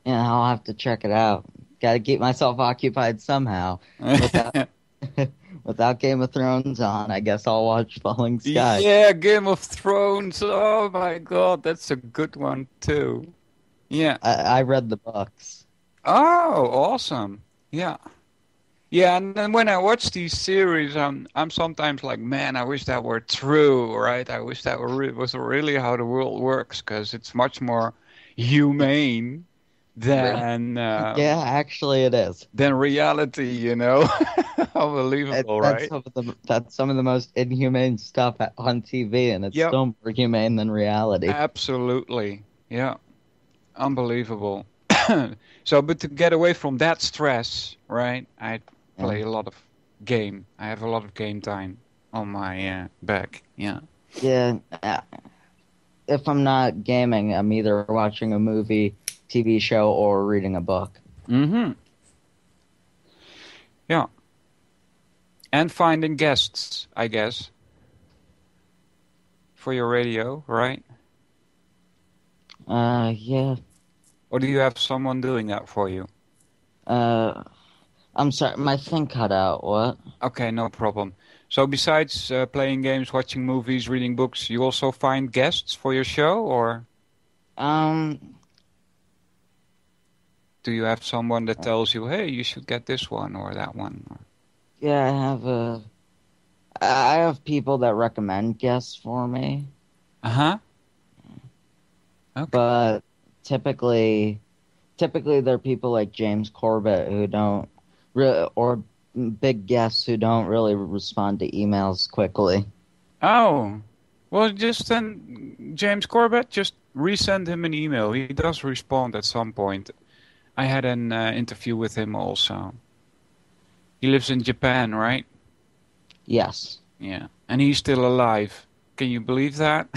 Yeah, I'll have to check it out. Gotta keep myself occupied somehow. Without Game of Thrones on, I guess I'll watch Falling Skies. Yeah, Game of Thrones. Oh my god, that's a good one too. Yeah. I read the books. Oh, awesome. Yeah. Yeah, and then when I watch these series, I'm sometimes like, man, I wish that were true, right? I wish that was really how the world works, because it's much more humane than Yeah, actually it is. than reality, you know? Unbelievable, right? That's some of the most inhumane stuff on TV, and it's Yep, still more humane than reality. absolutely. Yeah, unbelievable. So, but to get away from that stress, right? I play a lot of game. I have a lot of game time on my back. Yeah. Yeah, if I'm not gaming, I'm either watching a movie, TV show, or reading a book. Mm-hmm. Yeah. And finding guests, I guess, for your radio, right? Yeah. Or do you have someone doing that for you? I'm sorry, my thing cut out. What? Okay, no problem. So besides playing games, watching movies, reading books, you also find guests for your show, or do you have someone that tells you, "Hey, you should get this one or that one"? Yeah, I have people that recommend guests for me, Uh-huh. Okay. but typically they're people like James Corbett who don't really, or big guests who don't really respond to emails quickly. Oh, well, just send James Corbett, just resend him an email. He does respond at some point. I had an interview with him also. He lives in Japan, right? Yes. Yeah. And he's still alive. Can you believe that?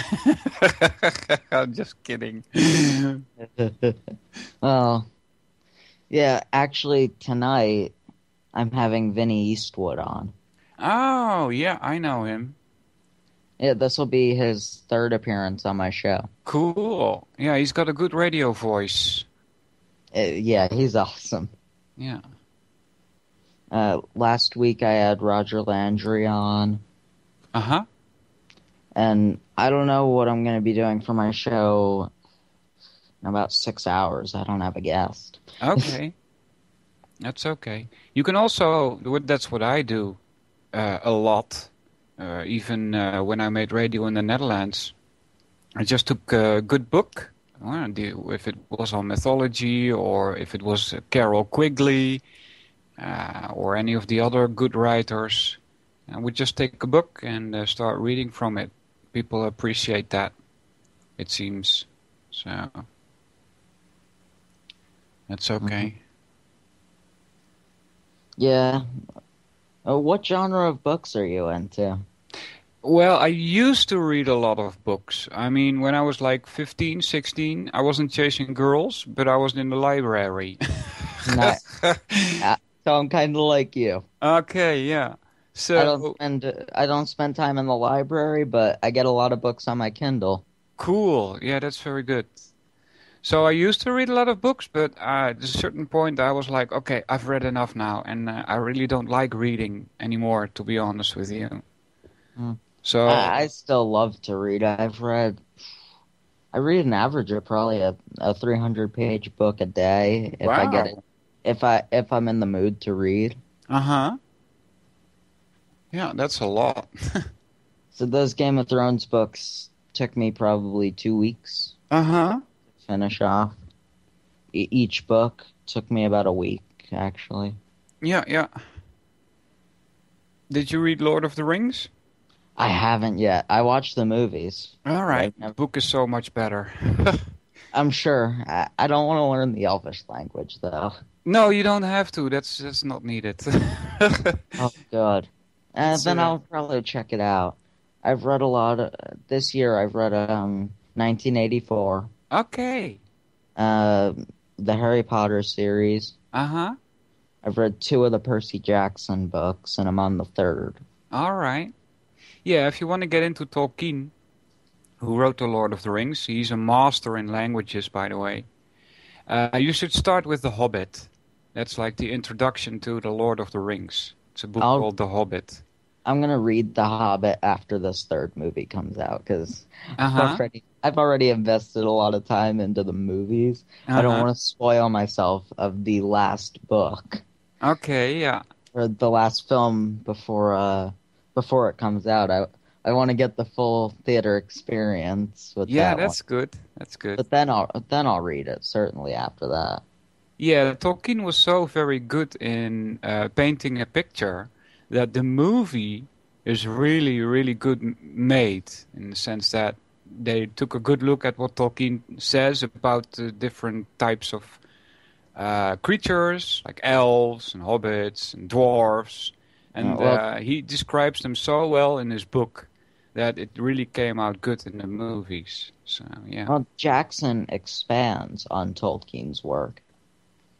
I'm just kidding. Well, yeah, actually tonight I'm having Vinny Eastwood on. Oh, yeah, I know him. Yeah, this will be his third appearance on my show. Cool. Yeah, he's got a good radio voice. Yeah, he's awesome. Yeah. Last week I had Roger Landry on. Uh-huh. And I don't know what I'm going to be doing for my show in about 6 hours. I don't have a guest. Okay. That's okay. You can also, that's what I do a lot. Even when I made radio in the Netherlands. I just took a good book. If it was on mythology or if it was Carol Quigley or any of the other good writers. I would just take a book and start reading from it. People appreciate that, it seems. So that's okay. Mm-hmm. Yeah. What genre of books are you into? Well, I used to read a lot of books. I mean, when I was like 15, 16, I wasn't chasing girls, but I was in the library. So I'm kind of like you. Okay, yeah. So I don't spend time in the library, but I get a lot of books on my Kindle. Cool. Yeah, that's very good. So I used to read a lot of books, but at a certain point I was like, okay, I've read enough now, and I really don't like reading anymore, to be honest with you. Mm. So I still love to read. I read an average of probably a 300-page book a day if I get it. If I'm in the mood to read. Uh-huh. Yeah, that's a lot. So those Game of Thrones books took me probably 2 weeks. Uh-huh. To finish off. Each book took me about a week, actually. Yeah, yeah. Did you read Lord of the Rings? I haven't yet. I watched the movies. All right. The book is so much better. I'm sure. I don't want to learn the Elvish language, though. No, you don't have to. That's not needed. Oh, God. Then I'll probably check it out. I've read a lot. This year I've read 1984. Okay. The Harry Potter series. Uh-huh. I've read 2 of the Percy Jackson books, and I'm on the 3rd. All right. Yeah, if you want to get into Tolkien, who wrote The Lord of the Rings, he's a master in languages, by the way. You should start with The Hobbit. That's like the introduction to The Lord of the Rings. It's a book called The Hobbit. I'm going to read The Hobbit after this 3rd movie comes out, because I've already invested a lot of time into the movies. I don't want to spoil myself of the last book. Okay, yeah. Or the last film before it comes out. I want to get the full theater experience with that. Yeah, that's good. That's good. But then I'll read it certainly after that. Yeah, Tolkien was so very good in painting a picture that the movie is really, really good made in the sense that they took a good look at what Tolkien says about the different types of creatures, like elves and hobbits and dwarves, and Well, he describes them so well in his book that it really came out good in the movies. So, yeah. well, Jackson expands on Tolkien's work.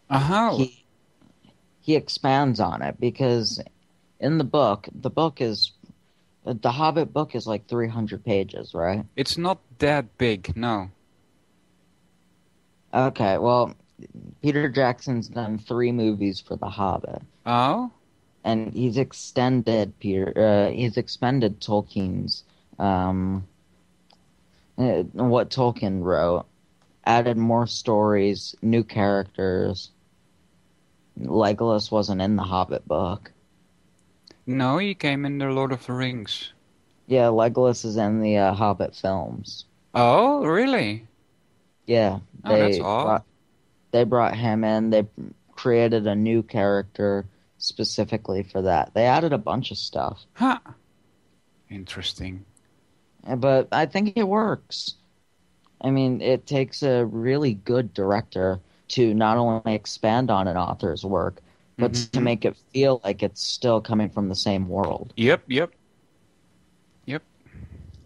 Uh-huh. He expands on it because in the Hobbit book is like 300 pages, right? It's not that big, no. Okay, well, Peter Jackson's done 3 movies for The Hobbit, Oh? and he's expended Tolkien's what Tolkien wrote, added more stories, new characters. Legolas wasn't in the Hobbit book. No, he came in the Lord of the Rings. Yeah, Legolas is in the Hobbit films. Oh, really? Yeah, Oh, that's odd. they brought him in. They created a new character specifically for that. They added a bunch of stuff. Huh. Interesting. But I think it works. I mean, it takes a really good director to not only expand on an author's work, but to make it feel like it's still coming from the same world. Yep.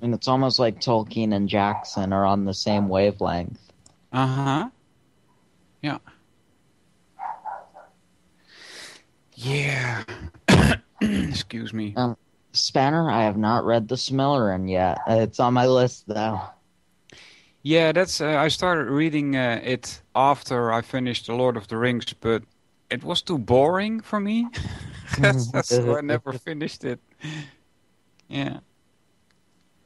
And it's almost like Tolkien and Jackson are on the same wavelength. Uh-huh. Yeah. Yeah. Excuse me. Spanner, I have not read The Silmarillion yet. It's on my list, though. Yeah, that's. I started reading it after I finished The Lord of the Rings, but it was too boring for me. that's why I never finished it. Yeah.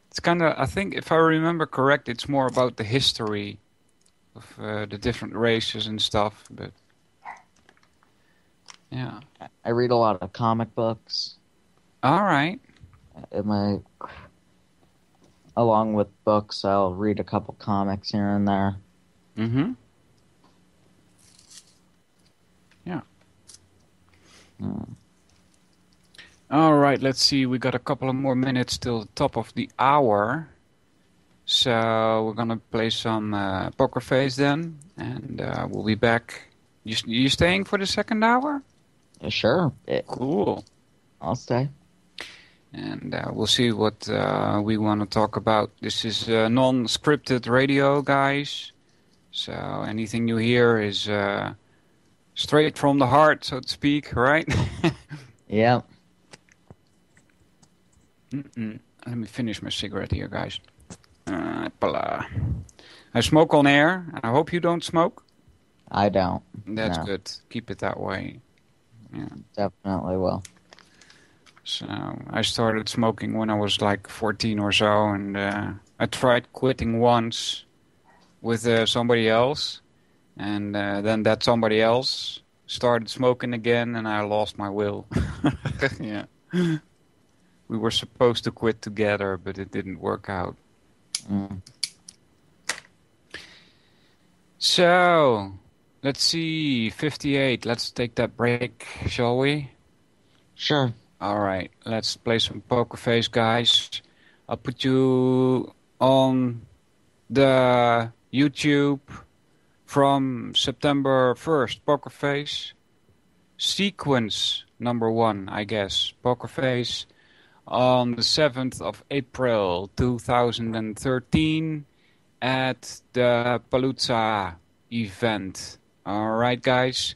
It's kind of, I think, if I remember correct, it's more about the history of the different races and stuff, but yeah. I read a lot of comic books. All right. Along with books, I'll read a couple comics here and there. Mm-hmm. Yeah. All right, let's see. We got a couple of more minutes till the top of the hour. So we're going to play some Poker Face then, and we'll be back. You staying for the second hour? Sure. Cool. I'll stay. And we'll see what we want to talk about. This is non-scripted radio, guys. So anything you hear is straight from the heart, so to speak, right? Yeah. Let me finish my cigarette here, guys. I smoke on air, and I hope you don't smoke. I don't. That's good. Keep it that way. Yeah. Definitely will. So I started smoking when I was like 14 or so, and I tried quitting once with somebody else, and then that somebody else started smoking again, and I lost my will. Yeah. We were supposed to quit together, but it didn't work out. So, let's see, 58. Let's take that break, shall we? Sure. All right, let's play some Poker Face, guys. I'll put you on the YouTube from September 1st, Poker Face. Sequence number 1, I guess, Poker Face. On the 7th of April 2013 at the Palooza event. Alright, guys.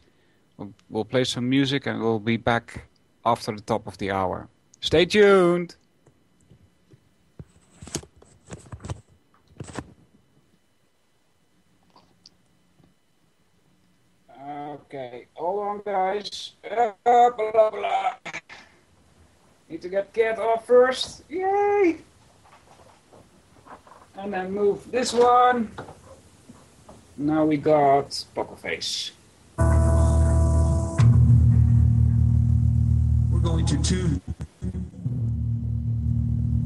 We'll play some music and we'll be back after the top of the hour. Stay tuned! Okay, hold on, guys. Blah, blah. Need to get Cat off first. Yay! And then move this one. Now we got Poker Face. We're going to 2.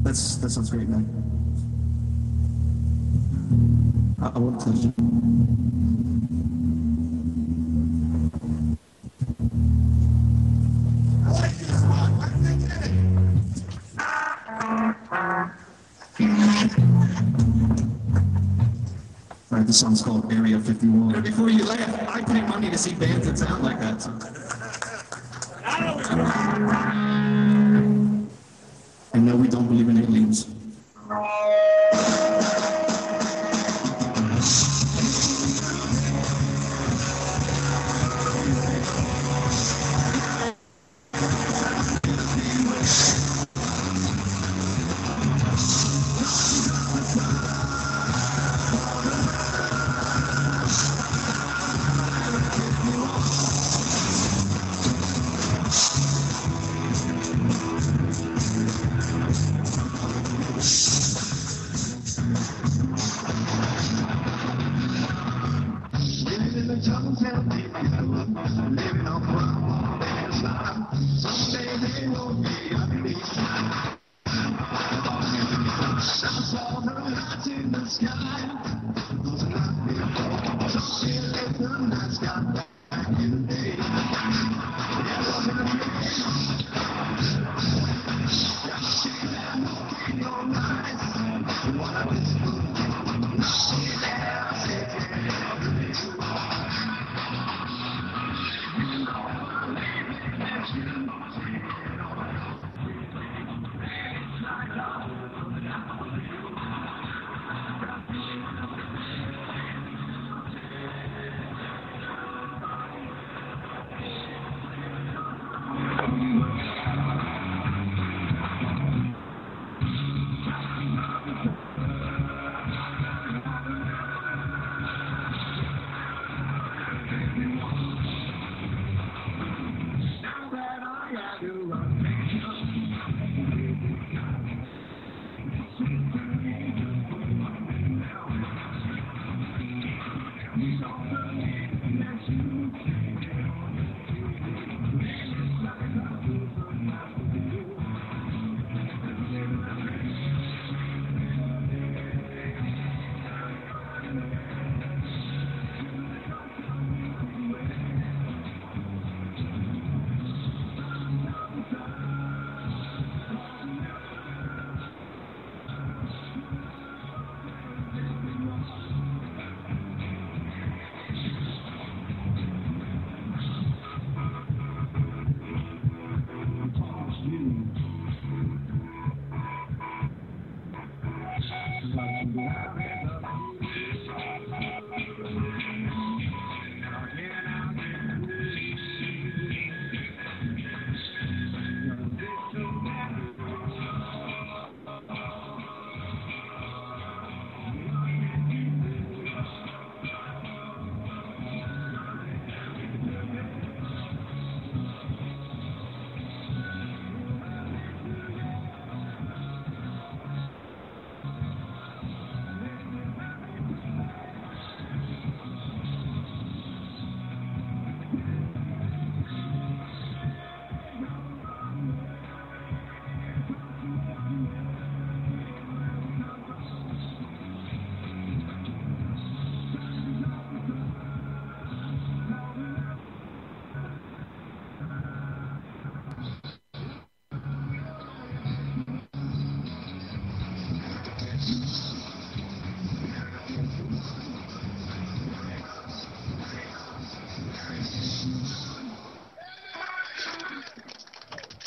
That sounds great, man. I want to touch it. The song's called Area 51. Before you laugh, I pay money to see bands that sound like that. So. And no, we don't believe in aliens.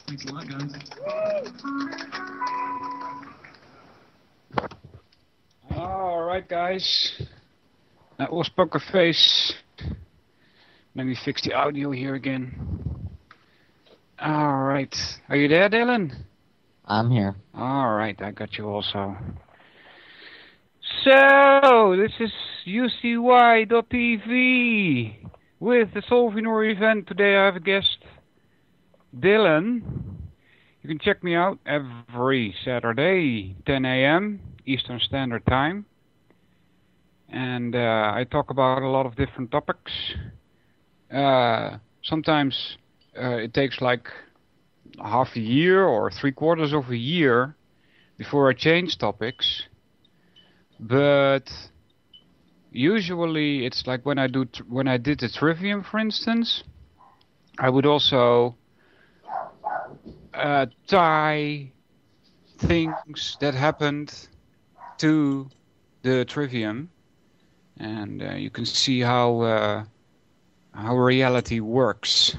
Thanks a lot, guys. All right, guys. That was Poker Face. Let me fix the audio here again. All right. Are you there, Dylan? I'm here. All right, I got you also. So, this is UCY.tv with the Solvinur Event. Today I have a guest, Dylan. You can check me out every Saturday, 10 a.m. Eastern Standard Time. And I talk about a lot of different topics. Sometimes it takes like half a year or 3/4 of a year before I change topics. But usually it's like when I did the Trivium, for instance, I would also tie things that happened to the Trivium, and you can see how reality works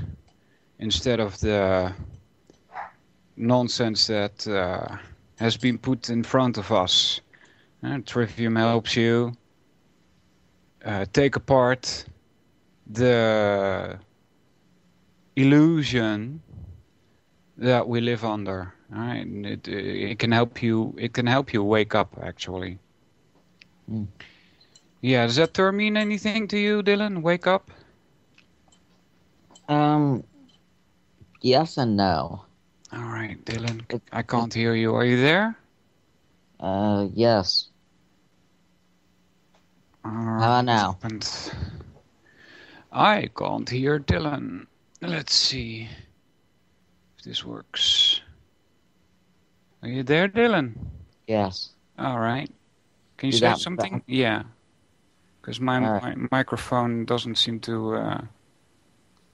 instead of the nonsense that has been put in front of us. Trivium helps you take apart the illusion that we live under. Right? And it can help you. It can help you wake up, actually. Mm. Yeah, does that term mean anything to you, Dylan? Wake up? Yes and no. All right, Dylan. I can't hear you. Are you there? Yes. How now? I can't hear Dylan. Let's see if this works. Are you there, Dylan? Yes. All right. Can you You say got me something? back? Yeah. Because my microphone doesn't seem to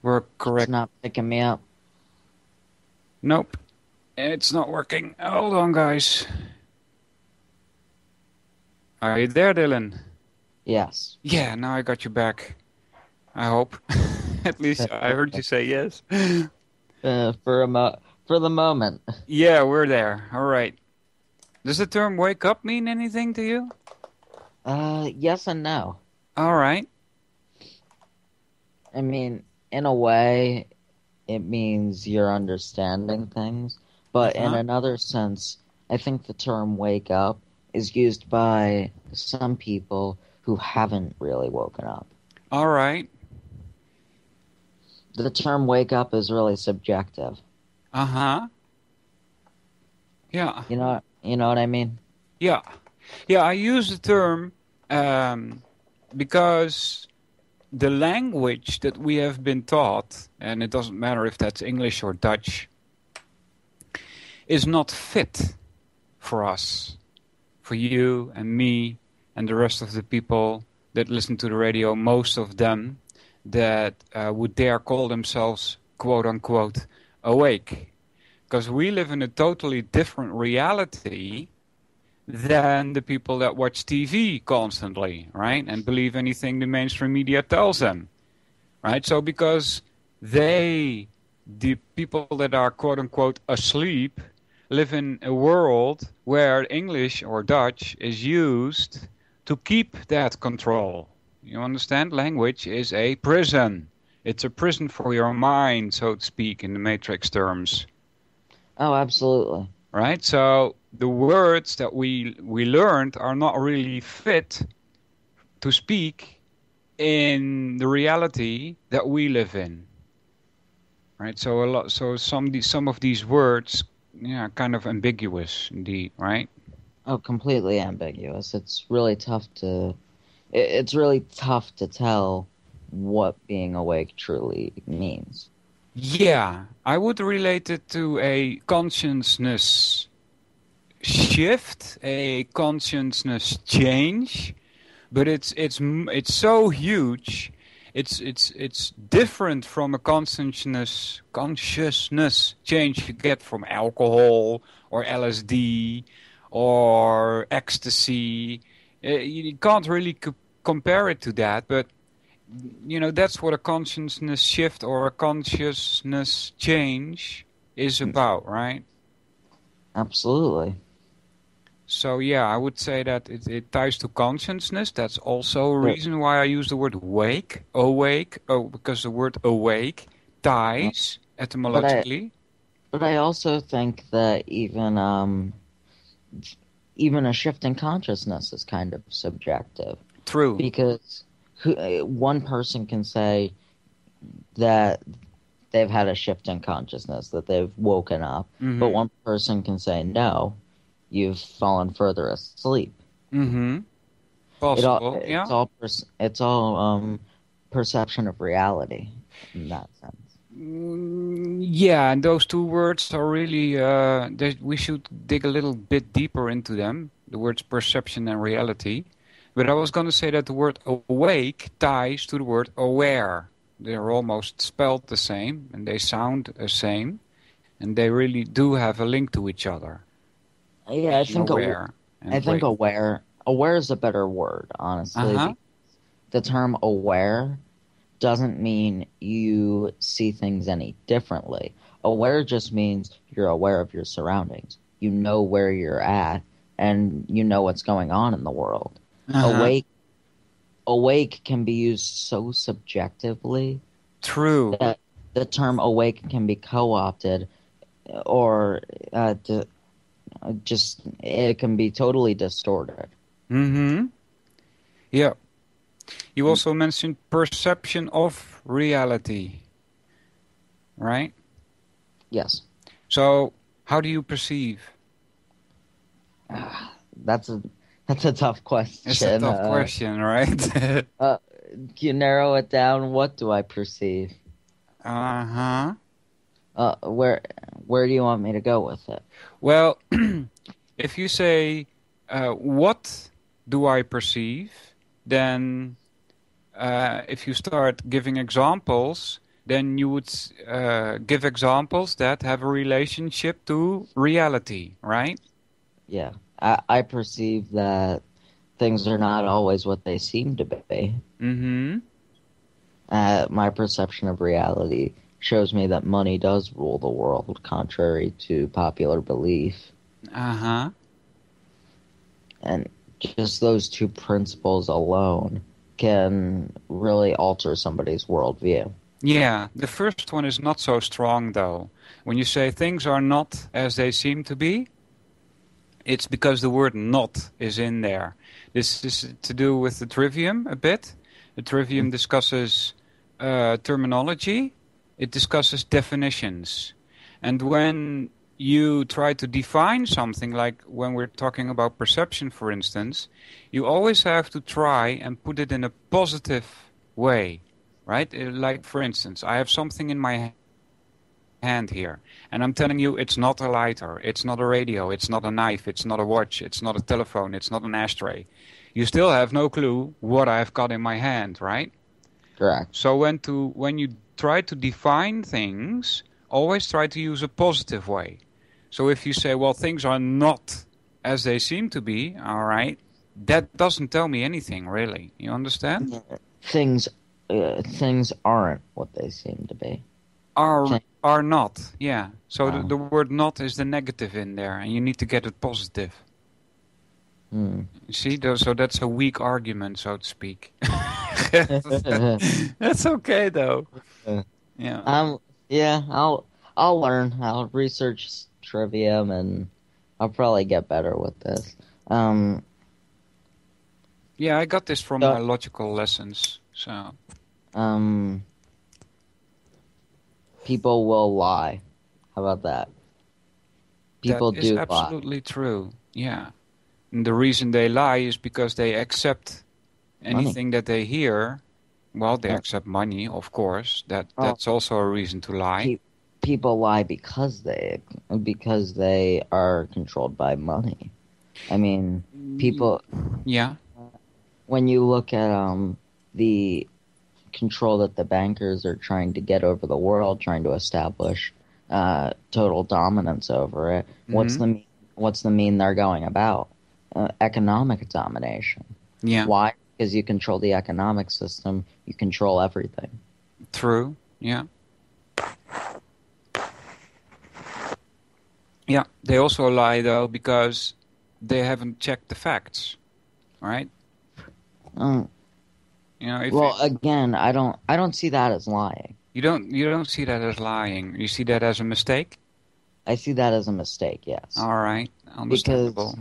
work correct. It's not picking me up. Nope. It's not working. Hold on, guys. Are you there, Dylan? Yes. Yeah, now I got you back. I hope. At least I heard you say yes. For the moment. Yeah, we're there. All right. Does the term wake up mean anything to you? Yes and no. All right. I mean, in a way, it means you're understanding things. But in another sense, I think the term wake up is used by some people who haven't really woken up. All right. The term wake up is really subjective. Uh-huh. Yeah. You know what I mean? Yeah. Yeah, I use the term because the language that we have been taught, and it doesn't matter if that's English or Dutch, is not fit for us, for you and me and the rest of the people that listen to the radio, most of them that would dare call themselves, quote-unquote, awake. Because we live in a totally different reality than the people that watch TV constantly, right? And believe anything the mainstream media tells them, right? So because the people that are quote-unquote asleep, live in a world where English or Dutch is used to keep that control. You understand? Language is a prison. It's a prison for your mind, so to speak, in the Matrix terms. Oh, absolutely. Right? So the words that we learned are not really fit to speak in the reality that we live in. Right? So some of these words, yeah, kind of ambiguous indeed, right? Oh, completely ambiguous. It's really tough to tell what being awake truly means. Yeah, I would relate it to a consciousness shift, a consciousness change, but it's so huge. It's different from a consciousness change you get from alcohol or LSD or ecstasy. You can't really compare it to that, but you know, that's what a consciousness shift or a consciousness change is about, right? Absolutely. So yeah, I would say that it ties to consciousness. That's also a reason why I use the word awake, because the word awake ties etymologically. But I also think that even a shift in consciousness is kind of subjective. True. Because one person can say that they've had a shift in consciousness, that they've woken up, but one person can say, no, you've fallen further asleep. Mm-hmm. Possible, yeah. It's all perception of reality in that sense. Yeah, and those two words are really, we should dig a little bit deeper into them, the words perception and reality. But I was going to say that the word awake ties to the word aware. They're almost spelled the same, and they sound the same, and they really do have a link to each other. Yeah, I think aware is a better word, honestly. the term aware doesn't mean you see things any differently. Aware just means you're aware of your surroundings. You know where you're at, and you know what's going on in the world. Awake can be used so subjectively. True. That the term awake can be co-opted, or it can be totally distorted. Mm-hmm. Yeah. You also mentioned perception of reality, right? Yes. So, how do you perceive? That's a tough question. It's a tough question, right? Can you narrow it down? What do I perceive? Uh-huh. Where do you want me to go with it? Well, if you say, what do I perceive, then if you start giving examples, then you would give examples that have a relationship to reality, right? Yeah. I perceive that things are not always what they seem to be. Mm-hmm. My perception of reality shows me that money does rule the world, contrary to popular belief. Uh-huh. And just those two principles alone can really alter somebody's worldview. Yeah, the first one is not so strong, though. When you say things are not as they seem to be, it's because the word not is in there. This is to do with the trivium a bit. The trivium discusses terminology. It discusses definitions. And when you try to define something, like when we're talking about perception, for instance, you always have to try and put it in a positive way, right? Like, for instance, I have something in my hand here, and I'm telling you it's not a lighter, it's not a radio, it's not a knife, it's not a watch, it's not a telephone, it's not an ashtray. You still have no clue what I've got in my hand, right? Correct. So when you try to define things, always try to use a positive way. So if you say, well, things are not as they seem to be, all right, that doesn't tell me anything, really. You understand? Things aren't what they seem to be. Are not, yeah. So the word not is the negative in there, and you need to get it positive. You see, so that's a weak argument, so to speak. That's okay, though. Yeah. Yeah. I'll learn. I'll research trivium, and I'll probably get better with this. Yeah, I got this from my logical lessons. So. People will lie. How about that? People do lie. That is absolutely true. Yeah. And the reason they lie is because they accept anything that they hear. Well, they accept money, of course. That's also a reason to lie. People lie because they are controlled by money. I mean, people. Yeah. When you look at the control that the bankers are trying to get over the world, trying to establish total dominance over it. Mm-hmm. What's the mean they're going about? Economic domination. Yeah. Why? Because you control the economic system, you control everything. True. Yeah. Yeah. They also lie though because they haven't checked the facts, right? You know, again, I don't see that as lying. You don't see that as lying. You see that as a mistake? I see that as a mistake, yes. All right. Understandable.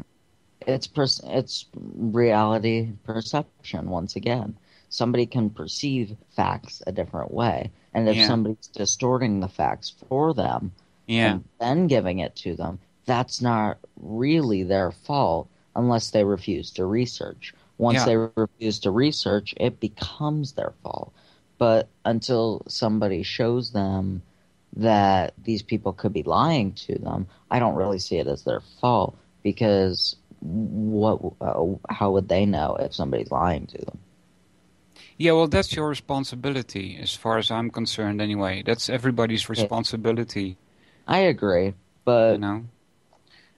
Because it's reality perception once again. Somebody can perceive facts a different way, and if somebody's distorting the facts for them and then giving it to them, that's not really their fault unless they refuse to research. Once they refuse to research, it becomes their fault. But until somebody shows them that these people could be lying to them, I don't really see it as their fault, because how would they know if somebody's lying to them? Yeah, well, that's your responsibility, as far as I'm concerned anyway. That's everybody's responsibility. I agree, but... You know?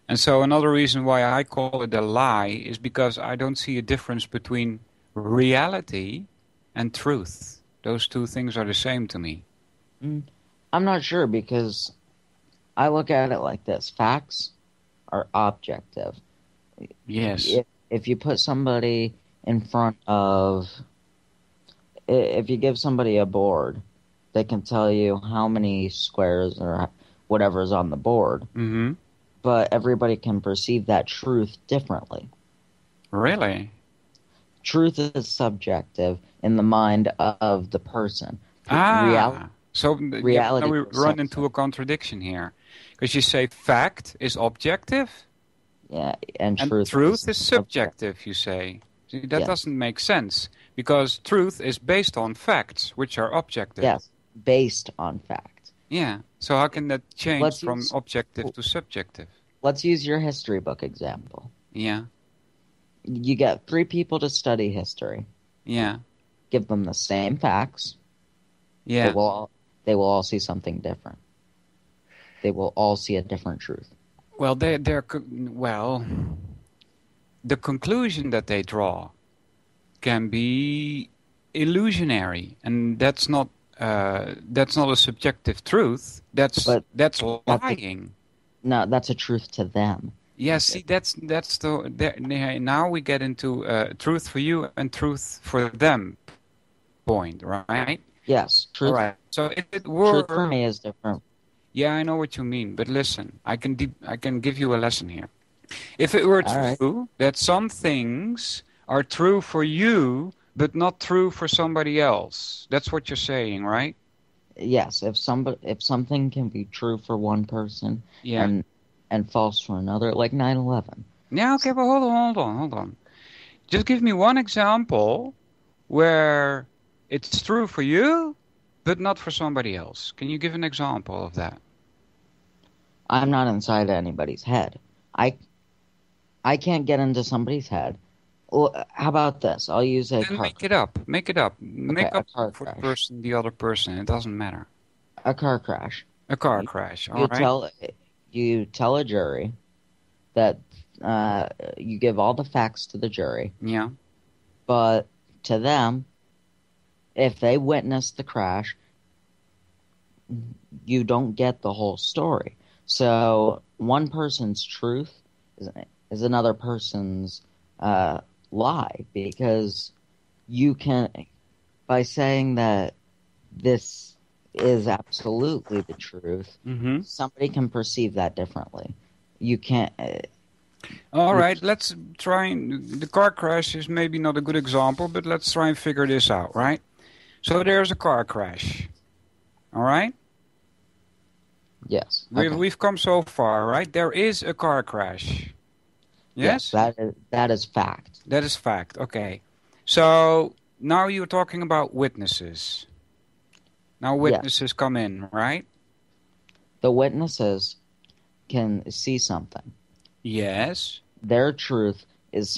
And so another reason why I call it a lie is because I don't see a difference between reality and truth. Those two things are the same to me. I'm not sure, because I look at it like this. Facts are objective. Yes. If you put somebody in front of... If you give somebody a board, they can tell you how many squares or whatever is on the board. Mm-hmm. But everybody can perceive that truth differently. Really? Truth is subjective in the mind of the person. So reality now we is run into a contradiction here. Because you say fact is objective, Yeah, and truth is subjective, you say. See, that Yes. doesn't make sense. Because truth is based on facts, which are objective. Yes, based on fact. Yeah. So how can that change Let's from use- objective to subjective? Let's use your history book example. Yeah. You get 3 people to study history. Yeah. Give them the same facts. Yeah. They will all see something different. They will all see a different truth. Well, the conclusion that they draw can be illusionary, and that's not a subjective truth. That's lying. No, that's a truth to them. Yeah, see, now we get into truth for you and truth for them point, right? Yes, truth. All right. So if it were, Truth for me is different. Yeah, I know what you mean, but listen, I can give you a lesson here. If it were true that some things are true for you, but not true for somebody else, that's what you're saying, right? Yes, if something can be true for one person and false for another, like 9/11. Yeah, okay, but hold on. Just give me one example where it's true for you, but not for somebody else. Can you give an example of that? I'm not inside anybody's head. I can't get into somebody's head. Well, how about this? I'll use a car. Make it up. Make up car for crash. the other person. It doesn't matter. A car crash. A car crash. All right. You tell a jury that you give all the facts to the jury. Yeah. But to them, if they witness the crash, you don't get the whole story. So one person's truth is another person's lie, because you can, by saying that this is absolutely the truth, somebody can perceive that differently. You can't. All right, let's try. The car crash is maybe not a good example, but let's try and figure this out, right? So there's a car crash. All right? Yes. Okay. We've come so far, right? There is a car crash. Yes? That is fact. That is fact, okay. So now you're talking about witnesses. Now witnesses come in, right? The witnesses can see something. Yes. Their truth is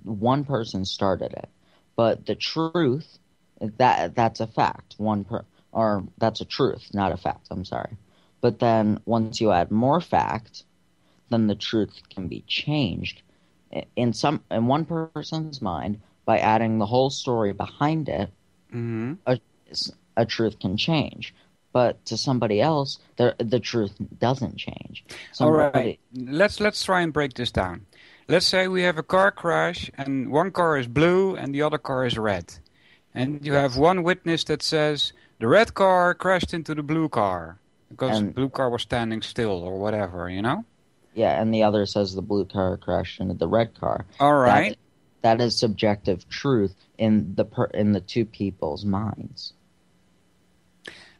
one person started it. But the truth, that's a fact. Or that's a truth, not a fact, I'm sorry. But then once you add more fact, then the truth can be changed in one person's mind by adding the whole story behind it. A truth can change, but to somebody else, the truth doesn't change. All right, let's try and break this down. Let's say we have a car crash, and one car is blue and the other car is red, and you have one witness that says the red car crashed into the blue car because the blue car was standing still or whatever, you know? Yeah, and the other says the blue car crashed into the red car. All right. That is subjective truth in the two people's minds.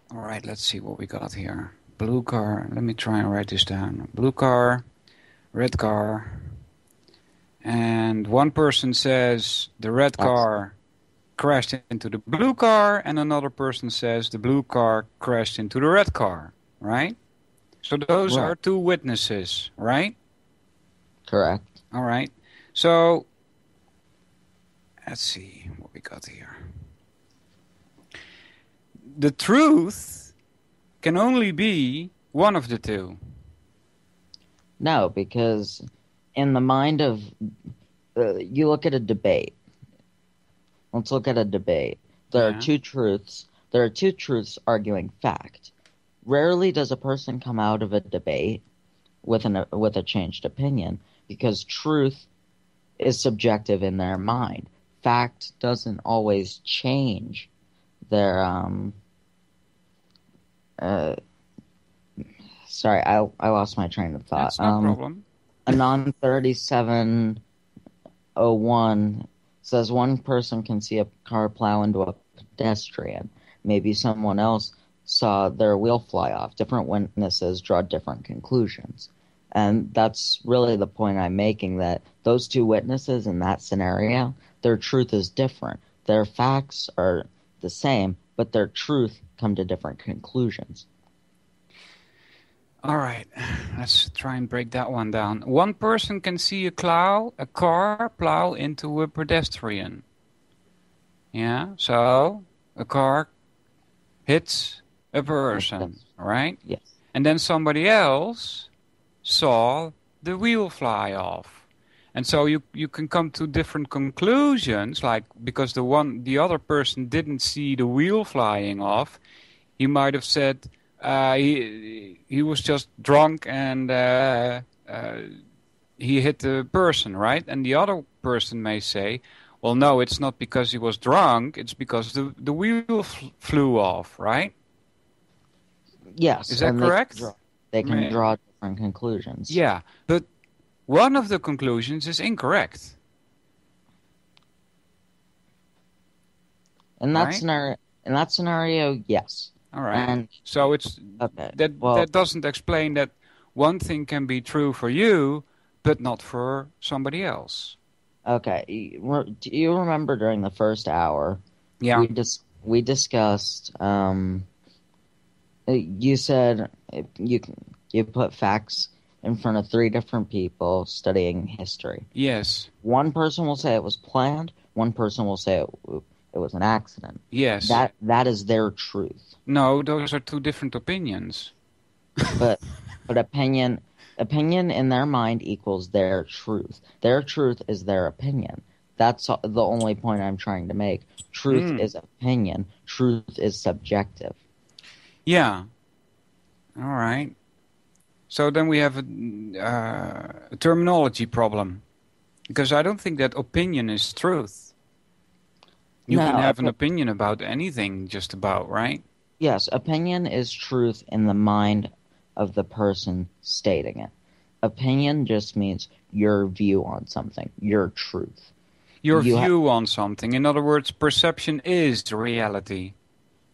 All right, let's see what we got here. Blue car. Let me try and write this down. Blue car, red car. And one person says the red car crashed into the blue car, and another person says the blue car crashed into the red car, right? So those are two witnesses, right? Correct. All right. So let's see what we got here. The truth can only be one of the two. No, because in the mind of... you look at a debate. Let's look at a debate. There are two truths. There are two truths arguing fact. Rarely does a person come out of a debate with a changed opinion, because truth is subjective in their mind. Fact doesn't always change their sorry, I lost my train of thought. That's no problem. Anon 3701 says one person can see a car plow into a pedestrian. Maybe someone else saw their wheel fly off. Different witnesses draw different conclusions. And that's really the point I'm making, that those two witnesses in that scenario, their truth is different. Their facts are the same, but their truth come to different conclusions. All right, let's try and break that one down. One person can see a car plow into a pedestrian. Yeah, so a car hits a person, right? Yes. And then somebody else saw the wheel fly off. And so you can come to different conclusions, like because the other person didn't see the wheel flying off, he might have said he was just drunk and he hit the person, right? And the other person may say, well, no, it's not because he was drunk, it's because the wheel flew off, right? Yes. Is that correct? They can draw different conclusions. Yeah, but one of the conclusions is incorrect. In that scenario, yes. All right. And so it's that doesn't explain that one thing can be true for you, but not for somebody else. Okay. Do you remember during the first hour? Yeah. We discussed. You said you put facts in front of three different people studying history. Yes. One person will say it was planned. One person will say it was an accident. Yes. That is their truth. No, those are two different opinions. but opinion in their mind equals their truth. Their truth is their opinion. That's the only point I'm trying to make. Truth is opinion. Truth is subjective. Yeah. All right. So then we have a terminology problem. Because I don't think that opinion is truth. You can have an opinion about anything, just about, right? Yes, opinion is truth in the mind of the person stating it. Opinion just means your view on something, your truth. Your view on something. In other words, perception is reality.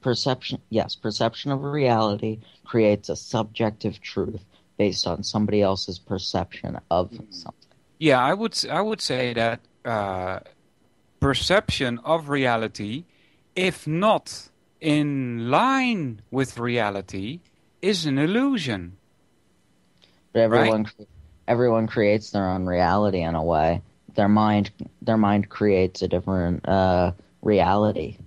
Perception of reality creates a subjective truth based on somebody else's perception of something. Yeah, I would say that perception of reality, if not in line with reality, is an illusion. But everyone creates their own reality in a way. Their mind creates a different reality.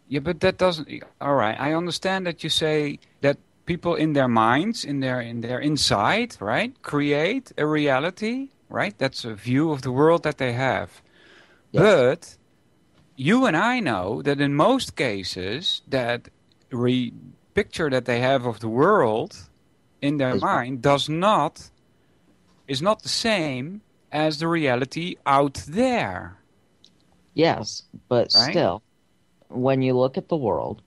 Yeah, but that doesn't. All right, I understand that you say that people in their minds, in their inside, right, create a reality, right? That's a view of the world that they have. Yes. But you and I know that in most cases, that picture that they have of the world in their mind is not the same as the reality out there. Yes, but still, when you look at the world,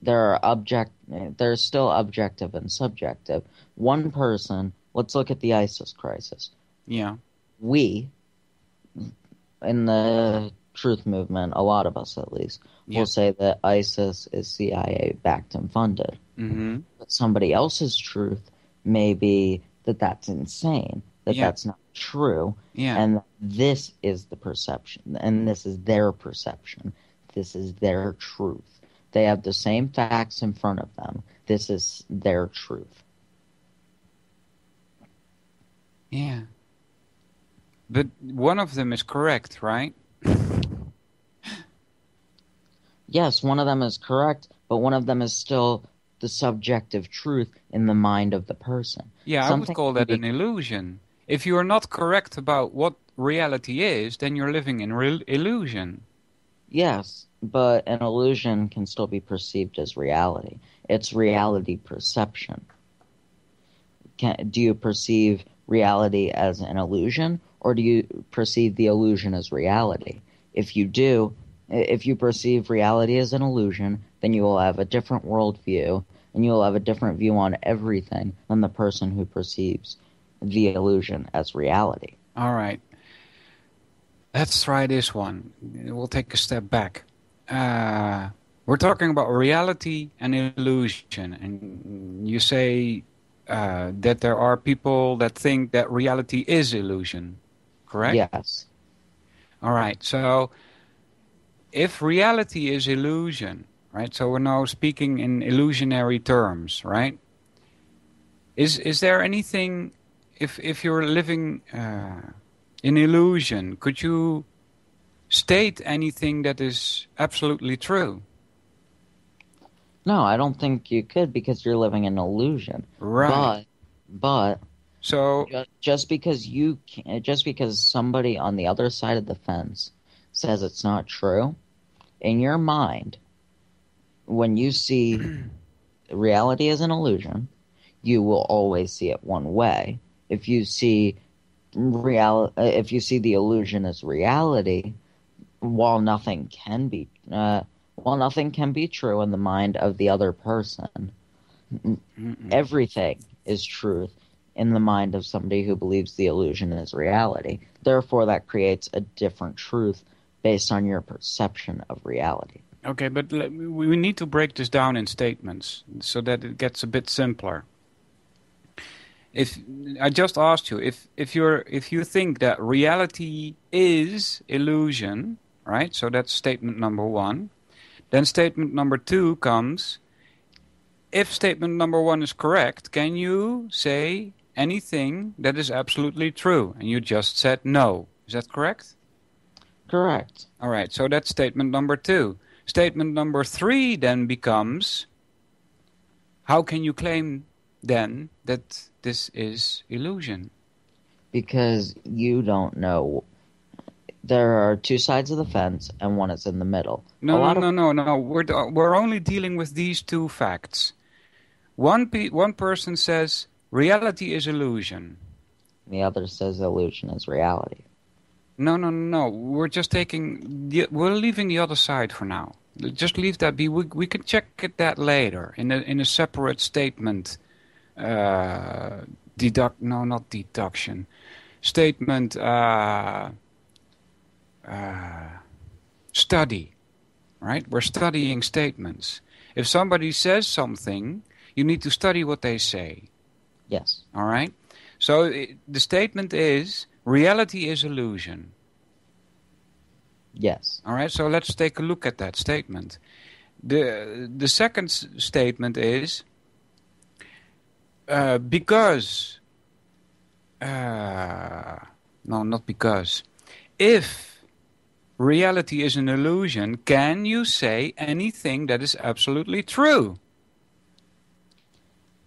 there's still objective and subjective. One person, let's look at the ISIS crisis. Yeah. We, in the truth movement, a lot of us at least, will say that ISIS is CIA-backed and funded. Mm-hmm. But somebody else's truth may be that that's insane, that's not true, and this is the perception, and this is their perception. This is their truth. They have the same facts in front of them. This is their truth. Yeah. But one of them is correct, right? Yes, one of them is correct, but one of them is still the subjective truth in the mind of the person. Yeah, I would call that an illusion. If you are not correct about what reality is, then you're living in illusion. Yes, but an illusion can still be perceived as reality. It's reality perception. Do you perceive reality as an illusion, or do you perceive the illusion as reality? If you perceive reality as an illusion, then you will have a different worldview, and you will have a different view on everything than the person who perceives the illusion as reality. All right. Let's try this one. We'll take a step back. We're talking about reality and illusion, and you say that there are people that think that reality is illusion, correct? Yes. All right. So if reality is illusion, right? So we're now speaking in illusionary terms, right? Is there anything, if you're living in illusion, could you state anything that is absolutely true? No, I don't think you could, because you're living in illusion. Right. But So just because somebody on the other side of the fence says it's not true, in your mind, when you see reality as an illusion, you will always see it one way. If you see the illusion as reality, while nothing can be true in the mind of the other person, everything is truth in the mind of somebody who believes the illusion is reality. Therefore, that creates a different truth based on your perception of reality. okay, but we need to break this down in statements so that it gets a bit simpler. If I just asked you, if you think that reality is illusion, right? So that's statement number one. Then statement number two comes. If statement number one is correct, can you say anything that is absolutely true? And you just said no. Is that correct? Correct. All right, so that's statement number two. Statement number three then becomes, how can you claim then that this is illusion? Because you don't know. There are two sides of the fence, and one is in the middle. No. We're only dealing with these two facts. One person says reality is illusion. The other says illusion is reality. No. We're just we're leaving the other side for now. Just leave that be. We can check that later in a separate statement. Not deduction. Statement. Study. Right? We're studying statements. If somebody says something, you need to study what they say. Yes. All right? So the statement is, reality is illusion. Yes. All right, so let's take a look at that statement. The second statement is, because... no, not because. If reality is an illusion, can you say anything that is absolutely true?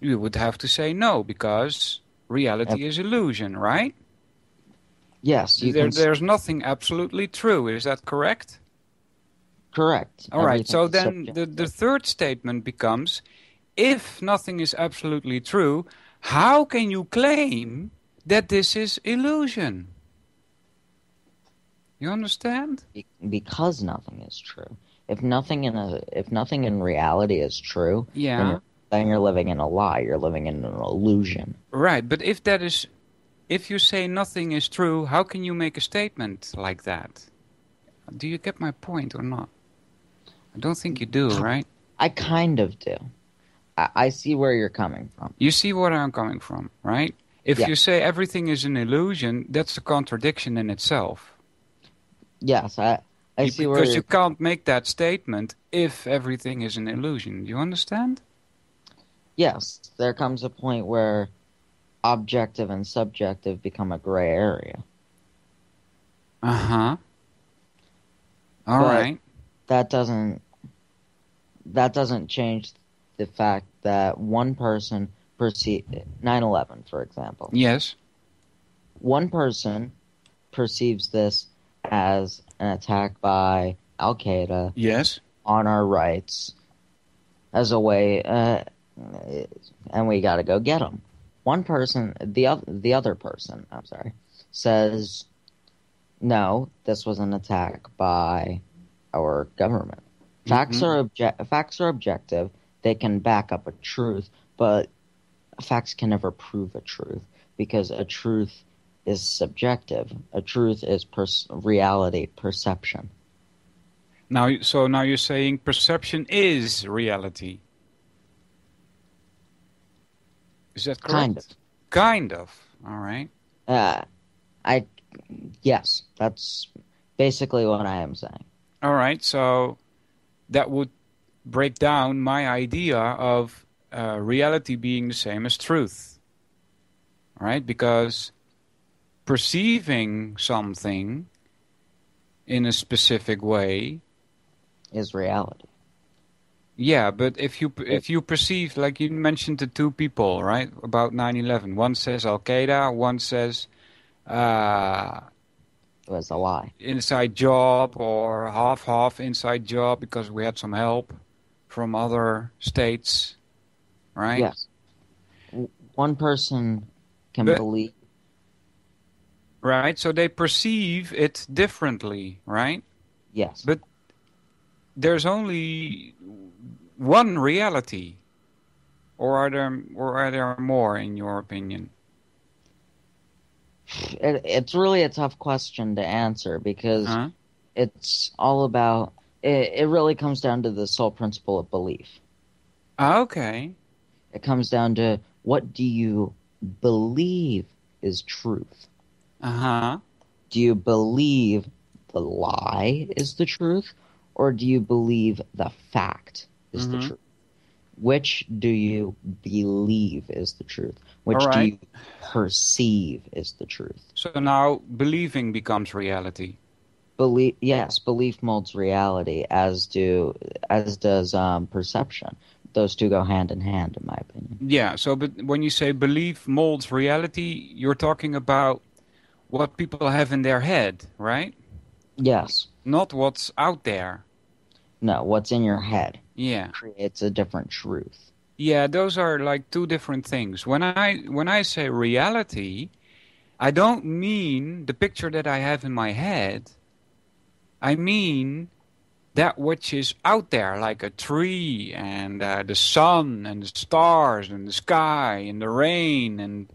You would have to say no, because reality is illusion, right? Yes. There's nothing absolutely true, is that correct? Correct. All right, so then the third statement becomes, if nothing is absolutely true, how can you claim that this is illusion? You understand? Because nothing is true. If nothing in reality is true, yeah, then you're living in a lie. You're living in an illusion. Right, but if you say nothing is true, how can you make a statement like that? Do you get my point or not? I don't think you do, right? I kind of do. I see where you're coming from. You see where I'm coming from, right? If you say everything is an illusion, that's a contradiction in itself. Yes, I see where because you can't make that statement if everything is an illusion. Do you understand? Yes, there comes a point where objective and subjective become a gray area. Uh-huh. All right. That doesn't change the fact that one person 9/11, for example. Yes. One person perceives this as an attack by Al Qaeda Yes. on our rights as a way, and we got to go get them. One person, the other person, I'm sorry, says, no, this was an attack by our government. Facts are objective. They can back up a truth, but facts can never prove a truth because a truth is subjective. A truth is reality, perception. Now you're saying perception is reality. Is that correct? Kind of. All right. Yes, that's basically what I am saying. All right. So that would break down my idea of reality being the same as truth. All right? Because perceiving something in a specific way is reality. Yeah, but if you perceive, like you mentioned the two people, right, about 9/11. One says Al Qaeda, one says it was a lie. Inside job or half inside job because we had some help from other states, right? Yes. One person can believe. Right, so they perceive it differently, right? Yes. But there's only one reality, or are there more, in your opinion? It's really a tough question to answer because it's all about. It really comes down to the sole principle of belief. Okay. It comes down to what do you believe is truth. Do you believe the lie is the truth, or do you believe the fact is the truth? Which do you believe is the truth? Which do you perceive is the truth? So now believing becomes reality. Yes, belief molds reality, as does perception. Those two go hand in hand, in my opinion. Yeah, so but when you say belief molds reality, you're talking about what people have in their head, right? Yes. Not what's out there. No, what's in your head creates a different truth. Yeah, those are like two different things. When I say reality, I don't mean the picture that I have in my head. I mean that which is out there, like a tree and the sun and the stars and the sky and the rain and,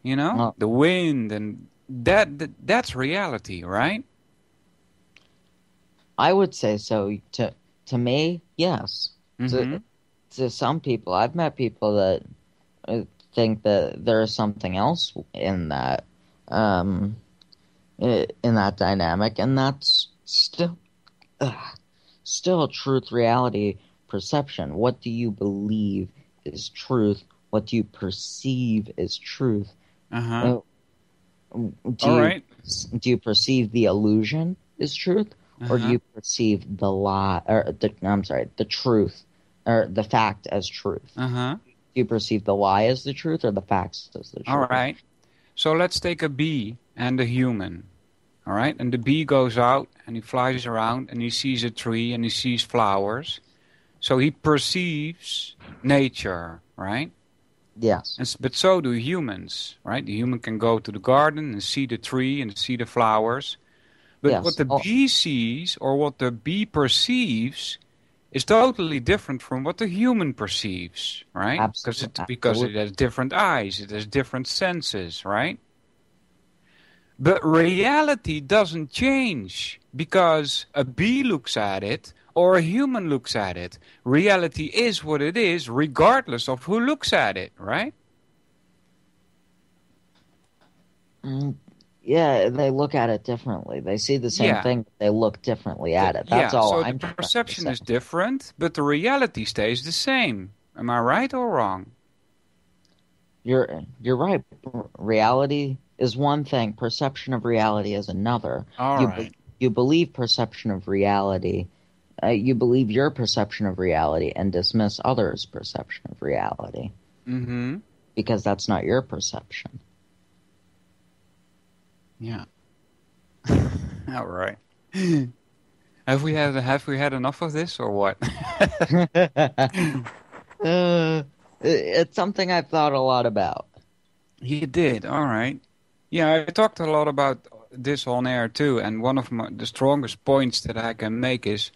the wind, and that's reality, right? I would say so. To me, yes. To some people, I've met people that think that there is something else in that dynamic, and that's still truth, reality, perception. What do you believe is truth? What do you perceive is truth? All right. Do you perceive the illusion is truth, or do you perceive the lie, or the truth, or the fact as truth? Do you perceive the lie as the truth, or the facts as the truth? All right. So let's take a bee and a human. All right, and the bee goes out and he flies around and he sees a tree and he sees flowers. So he perceives nature, right? Yes. But so do humans, right? The human can go to the garden and see the tree and see the flowers. But what the bee sees or what the bee perceives is totally different from what the human perceives, right? Because it has different eyes, it has different senses, right? But reality doesn't change because a bee looks at it or a human looks at it. Reality is what it is regardless of who looks at it, right? Yeah, they look at it differently. They see the same thing, but they look differently at it. That's all I'm trying to say. So the perception is different, but the reality stays the same. Am I right or wrong? You're right. Reality is one thing. Perception of reality is another. All right. You believe perception of reality. You believe your perception of reality and dismiss others' perception of reality. Because that's not your perception. Yeah. All right. Have we had enough of this or what? It's something I've thought a lot about. You did, all right. Yeah, I talked a lot about this on air too, and one of the strongest points that I can make is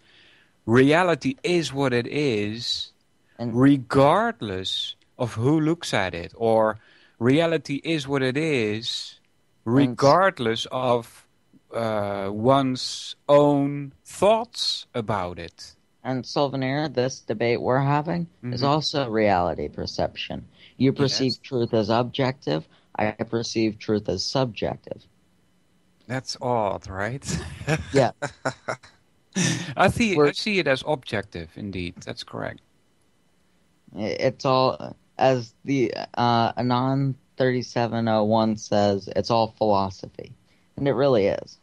reality is what it is, And regardless of who looks at it, or reality is what it is, regardless of one's own thoughts about it. And Solvinur, this debate we're having is also reality perception. You perceive truth as objective. I perceive truth as subjective. That's odd, right? Yeah. I see it as objective, indeed. That's correct. It's all, as the Anon 3701 says, it's all philosophy. And it really is.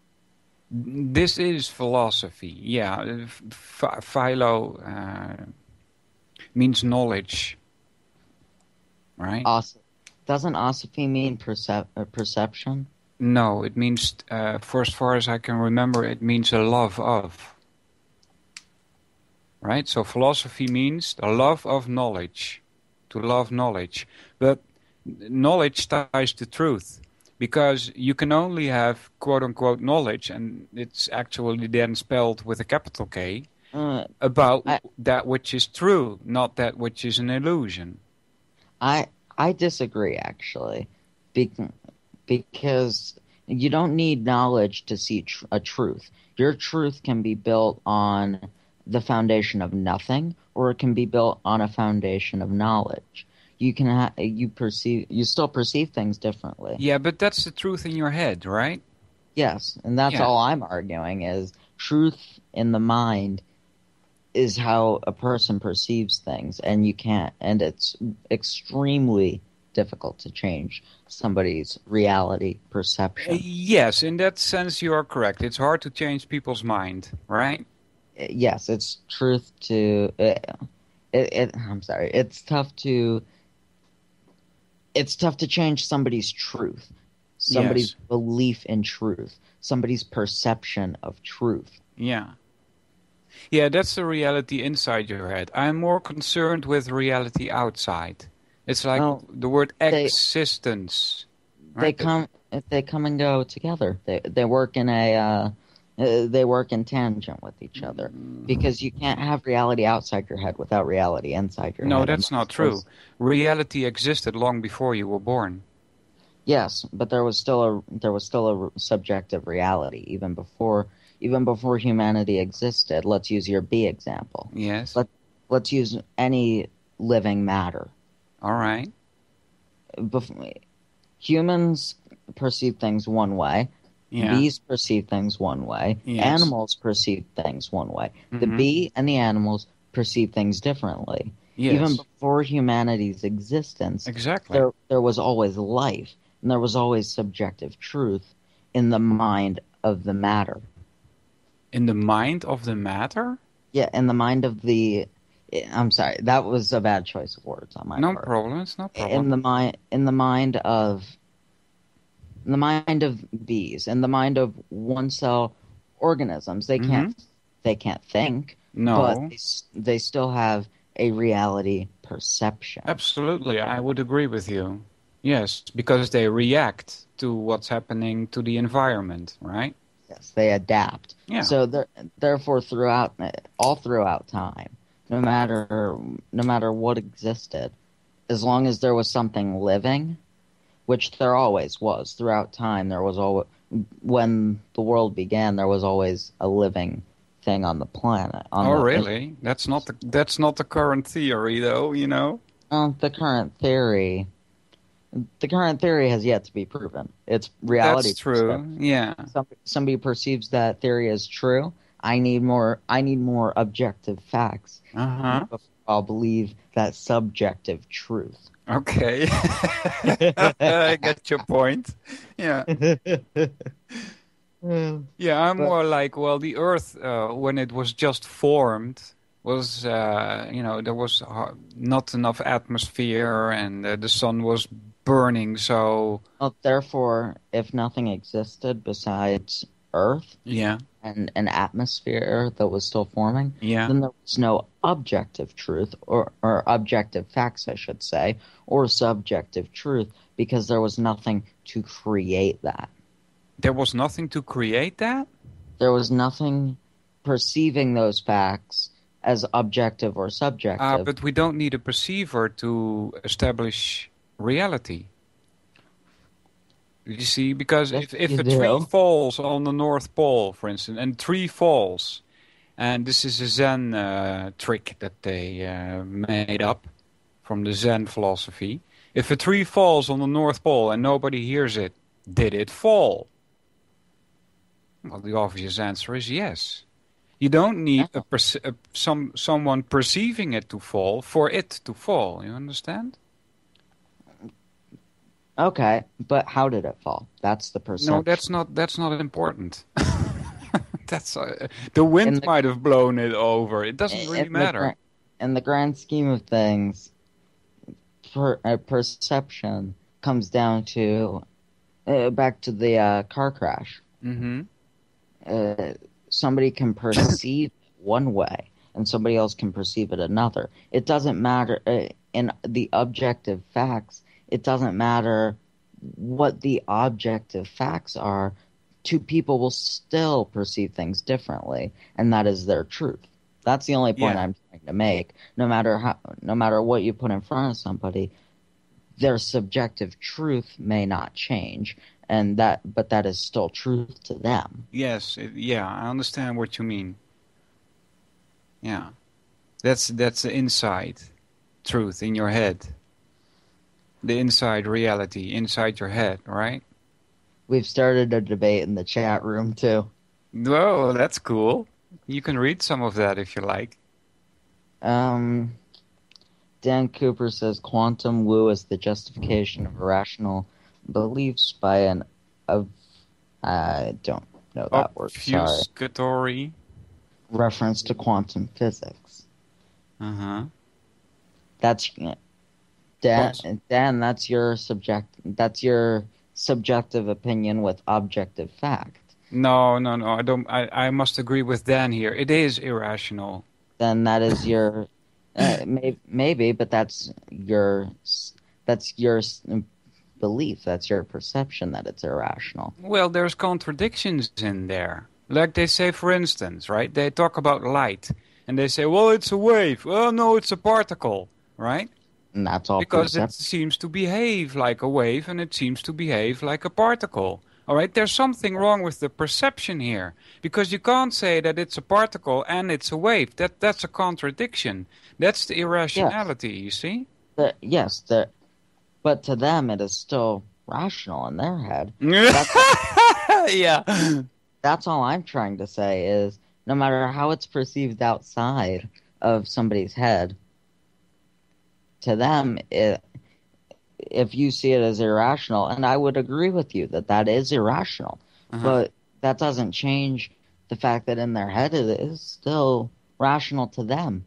This is philosophy, yeah. Philo means knowledge, right? Doesn't osophy mean perception? No, it means, for as far as I can remember, it means a love of. Right? So philosophy means the love of knowledge, to love knowledge. But knowledge ties to truth. Because you can only have quote-unquote knowledge, and it's actually then spelled with a capital K, about that which is true, not that which is an illusion. I disagree, actually, because you don't need knowledge to see a truth. Your truth can be built on the foundation of nothing, or it can be built on a foundation of knowledge. You can you still perceive things differently. Yeah, but that's the truth in your head, right? Yes, and that's all I'm arguing is truth in the mind is how a person perceives things, and it's extremely difficult to change somebody's reality perception. Yes, in that sense you are correct. It's hard to change people's mind, right? Yes, it's truth to I'm sorry. It's tough to change somebody's truth, somebody's belief in truth, somebody's perception of truth. Yeah. Yeah, that's the reality inside your head. I'm more concerned with reality outside. It's like the word existence. Right? They come and go together. They work in they work in tangent with each other, because you can't have reality outside your head without reality inside your head. No, that's not true. Reality existed long before you were born. Yes, but there was still a subjective reality even before humanity existed. Let's use your bee example. Yes. Let's use any living matter. All right. Humans perceive things one way. Yeah. Bees perceive things one way. Yes. Animals perceive things one way. The bee and the animals perceive things differently. Yes. Even before humanity's existence, exactly, there was always life, and there was always subjective truth in the mind of the matter. In the mind of the matter? Yeah, in the mind of the... I'm sorry, that was a bad choice of words on my part. No problem, it's no problem. In the mind of bees, in the mind of one-cell organisms, they can't think. No, but they still have a reality perception. Absolutely, I would agree with you. Yes, because they react to what's happening to the environment, right? Yes, they adapt. Yeah. So therefore, all throughout time, no matter what existed, as long as there was something living, which there always was throughout time, there was always, when the world began, there was always a living thing on the planet. Really? That's not the current theory, though. You know. The current theory has yet to be proven. It's reality. That's true. Yeah. Somebody perceives that theory as true. I need more objective facts. I'll believe that subjective truth. Okay. I get your point. Yeah. Yeah, I'm more like, well, the Earth, when it was just formed, was, there was not enough atmosphere, and the sun was burning, so... Well, therefore, if nothing existed besides Earth Yeah. and an atmosphere that was still forming, Yeah. then there was no objective truth, or objective facts, I should say, or subjective truth, because there was nothing to create that. There was nothing to create that? There was nothing perceiving those facts as objective or subjective. But we don't need a perceiver to establish reality. You see, because Yes, if you a tree do. falls on the North Pole, for instance, and a tree falls, and this is a Zen trick that they made up from the Zen philosophy. If a tree falls on the North Pole and nobody hears it, did it fall? Well, the obvious answer is yes. You don't need someone perceiving it to fall for it to fall. You understand? Okay, but how did it fall? That's the perception. No, that's not important. That's the wind might have blown it over. It doesn't really matter. In the grand scheme of things, perception comes down to back to the car crash. Mm-hmm. Somebody can perceive one way, and somebody else can perceive it another. It doesn't matter in the objective facts. It doesn't matter what the objective facts are. Two people will still perceive things differently, and that is their truth. That's the only point I'm trying to make. No matter what you put in front of somebody, their subjective truth may not change, but that is still truth to them. Yes, I understand what you mean. Yeah, that's the inside truth in your head. The inside reality inside your head, right? We've started a debate in the chat room too. Whoa, that's cool. You can read some of that if you like. Dan Cooper says quantum woo is the justification of irrational beliefs by an I don't know that word. Sorry. Obfuscatory. Reference to quantum physics. Uh-huh. That's Dan. That's your subjective opinion with objective fact. No. I don't. I must agree with Dan here. It is irrational. Then that is your maybe, but that's your belief. That's your perception that it's irrational. Well, there's contradictions in there. Like they say, for instance, right? They talk about light, and they say, well, it's a wave. Well, no, it's a particle, right? And that's all because it seems to behave like a wave, and it seems to behave like a particle. All right, there's something wrong with the perception here, because you can't say that it's a particle and it's a wave. That's a contradiction. That's the irrationality, you see? But to them it is still rational in their head. Yeah. That's all I'm trying to say is no matter how it's perceived outside of somebody's head, to them, if you see it as irrational, and I would agree with you that is irrational, but that doesn't change the fact that in their head it is still rational to them.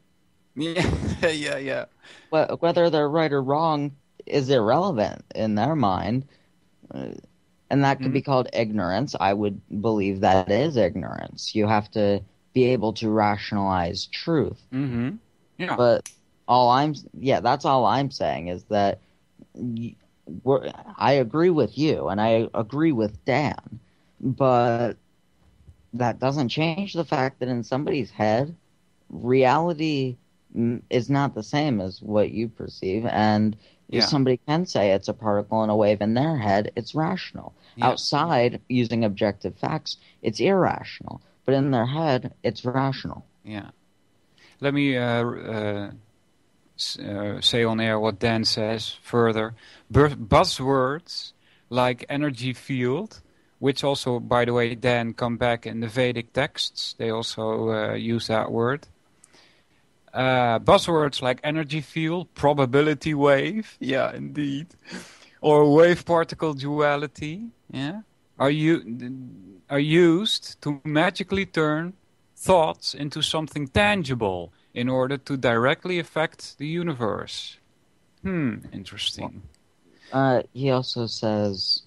Yeah. But whether they're right or wrong is irrelevant in their mind, and that could be called ignorance. I would believe that is ignorance. You have to be able to rationalize truth. Mm-hmm. Yeah. But that's all I'm saying is that I agree with you and I agree with Dan, but that doesn't change the fact that in somebody's head, reality is not the same as what you perceive, and if somebody can say it's a particle and a wave in their head, it's rational. Yeah. Outside, using objective facts, it's irrational, but in their head, it's rational. Yeah. Let me say on air what Dan says further. Buzzwords like energy field, which also, by the way, Dan come back in the Vedic texts. They also use that word. Buzzwords like energy field, probability wave, yeah, indeed, or wave-particle duality, yeah, are used to magically turn thoughts into something tangible in order to directly affect the universe. Interesting. He also says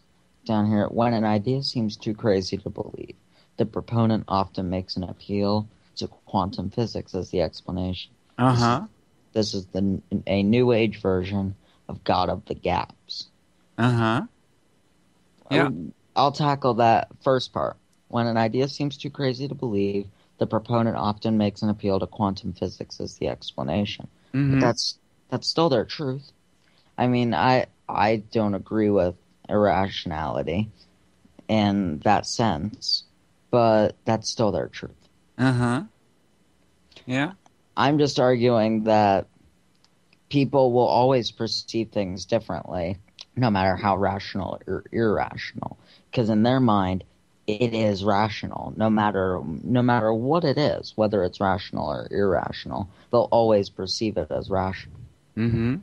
down here, when an idea seems too crazy to believe, the proponent often makes an appeal to quantum physics as the explanation. Uh-huh. This is a New Age version of God of the Gaps. Uh-huh. Yeah. I'll tackle that first part. When an idea seems too crazy to believe, the proponent often makes an appeal to quantum physics as the explanation. Mm-hmm. But that's still their truth. I mean, I don't agree with irrationality in that sense, but that's still their truth. Uh-huh. Yeah. I'm just arguing that people will always perceive things differently, no matter how rational or irrational. Because in their mind, it is rational, no matter what it is, whether it's rational or irrational. They'll always perceive it as rational. Mm-hmm.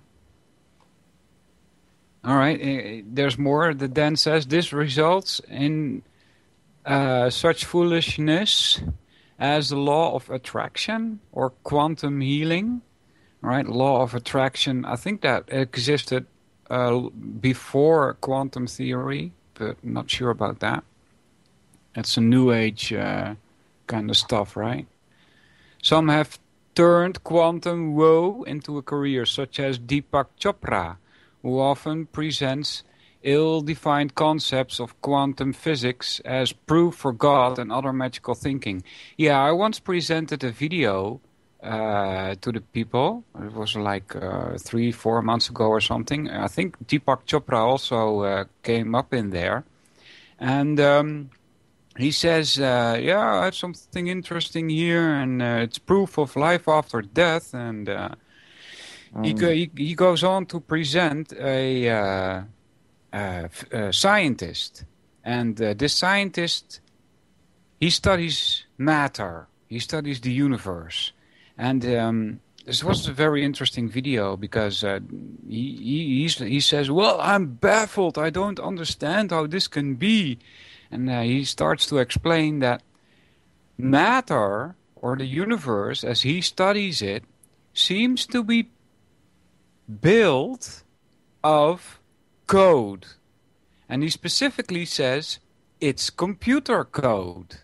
All right. There's more that Dan says. This results in such foolishness as the law of attraction or quantum healing. All right. Law of attraction. I think that existed before quantum theory, but I'm not sure about that. It's a New Age kind of stuff, right? Some have turned quantum woe into a career, such as Deepak Chopra, who often presents ill-defined concepts of quantum physics as proof for God and other magical thinking. Yeah, I once presented a video to the people. It was like 3-4 months ago or something. I think Deepak Chopra also came up in there. And he says, I have something interesting here, and it's proof of life after death. And he goes on to present a scientist. And this scientist, he studies matter. He studies the universe. And this was a very interesting video because he says, well, I'm baffled. I don't understand how this can be. And he starts to explain that matter, or the universe, as he studies it, seems to be built of code. And he specifically says it's computer code.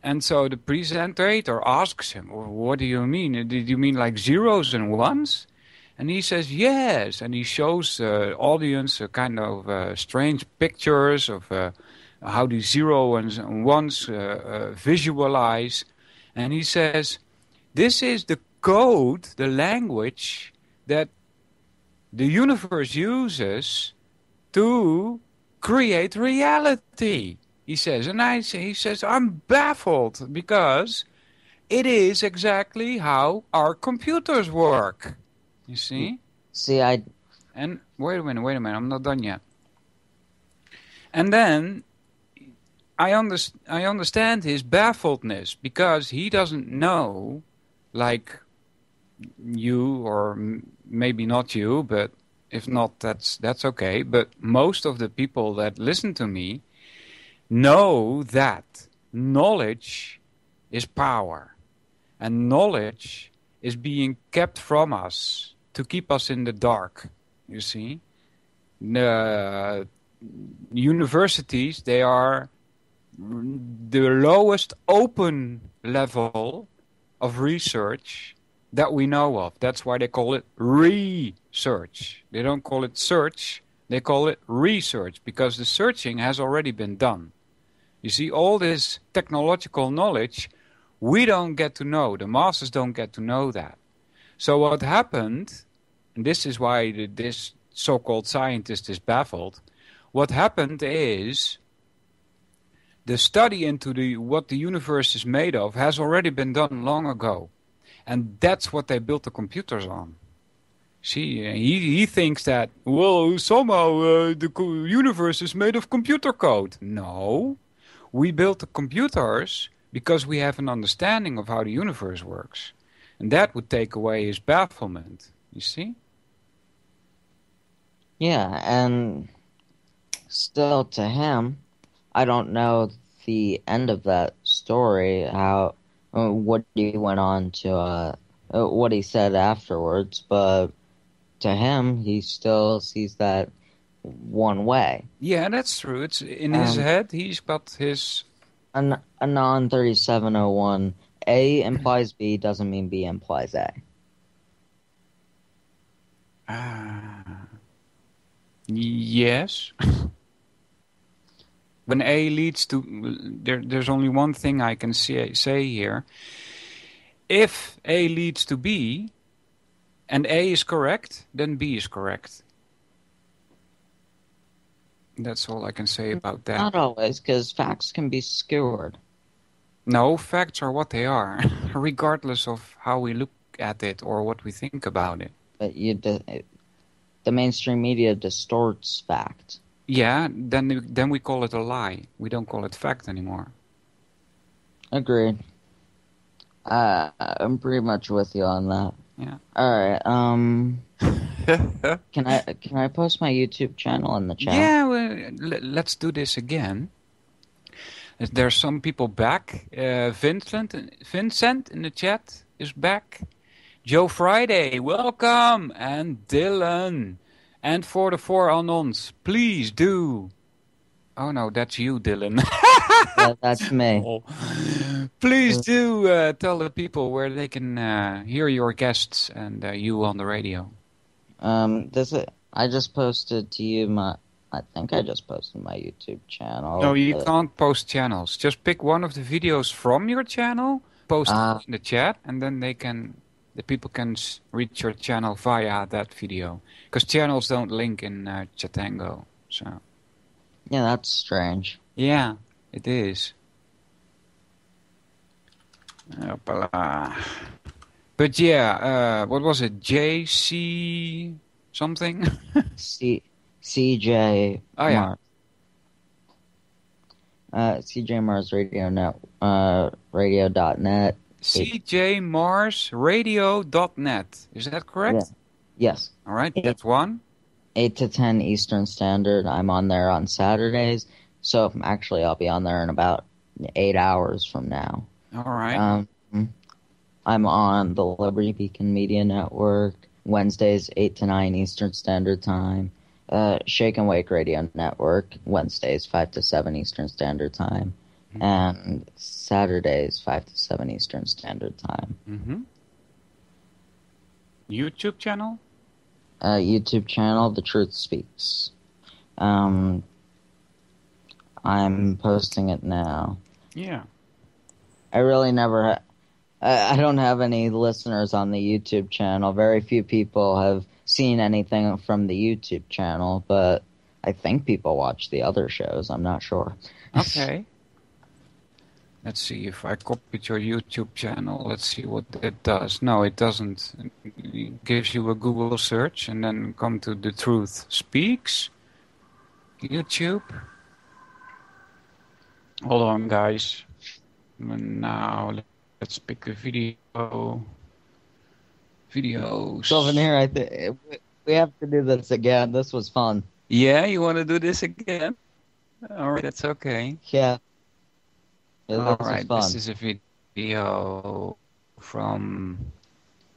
And so the presenter asks him, well, what do you mean? Did you mean like zeros and ones? And he says, yes. And he shows the audience a kind of strange pictures of how the zeros and ones visualize. And he says, this is the code, the language that the universe uses to create reality. He says, he says, I'm baffled because it is exactly how our computers work. You see? And wait a minute, I'm not done yet. And then I understand his baffledness because he doesn't know, like you, or maybe not you, but if not, that's okay. But most of the people that listen to me know that knowledge is power, and knowledge is being kept from us to keep us in the dark. You see, the universities, they are the lowest open level of research that we know of. That's why they call it research. They don't call it search, they call it research, because the searching has already been done. You see, all this technological knowledge, we don't get to know. The masses don't get to know that. So what happened, and this is why this so-called scientist is baffled, what happened is the study into what the universe is made of has already been done long ago. And that's what they built the computers on. See, he thinks that, well, somehow the universe is made of computer code. No, we built the computers because we have an understanding of how the universe works. And that would take away his bafflement, you see? Yeah, and still to him, I don't know the end of that story, what he went on to, what he said afterwards, but to him, he still sees that one way. Yeah, that's true. It's in his head, he's got his a non-3701. A implies B doesn't mean B implies A. Yes. When A leads to... There's only one thing I can say here. If A leads to B, and A is correct, then B is correct. That's all I can say about that. Not always, because facts can be skewered. No, facts are what they are, regardless of how we look at it or what we think about it. But the mainstream media distorts fact. Yeah, then we call it a lie. We don't call it fact anymore. Agreed. I'm pretty much with you on that. Yeah. All right. Can I post my YouTube channel in the chat? Yeah, well, let's do this again. There's some people back. Vincent in the chat is back. Joe Friday, welcome, and Dylan. And for the 4 Anons, please do. Oh no, that's you, Dylan. Yeah, that's me. Oh. Please do tell the people where they can hear your guests and you on the radio. I just posted to you I think I just posted my YouTube channel. No, you can't post channels. Just pick one of the videos from your channel, post it in the chat, and then the people can reach your channel via that video. Because channels don't link in Chatango. So. Yeah, that's strange. Yeah, it is. But yeah, what was it? JC something? CJ Oh, yeah. Mars. CJ Mars Radio Net, radio.net. CJMarsRadio.net. Is that correct? Yeah. Yes. All right, that's one. 8 to 10 Eastern Standard. I'm on there on Saturdays. So actually, I'll be on there in about 8 hours from now. All right. I'm on the Liberty Beacon Media Network. Wednesdays, 8 to 9 Eastern Standard Time. Shake and Wake Radio Network. Wednesdays, 5 to 7 Eastern Standard Time. Mm-hmm. And Saturdays, 5 to 7 Eastern Standard Time. Mm-hmm. YouTube channel? YouTube channel, The Truth Speaks. I'm posting it now. Yeah. I really never... I don't have any listeners on the YouTube channel. Very few people have seen anything from the YouTube channel, but I think people watch the other shows. I'm not sure. Okay. Let's see if I copied your YouTube channel. Let's see what it does. No, it doesn't. It gives you a Google search and then come to The Truth Speaks. YouTube. Hold on, guys. Now, let's pick a video. Videos. Solvinur, I think we have to do this again. This was fun. Yeah, you want to do this again? All right, that's okay. Yeah. All right, this is a video from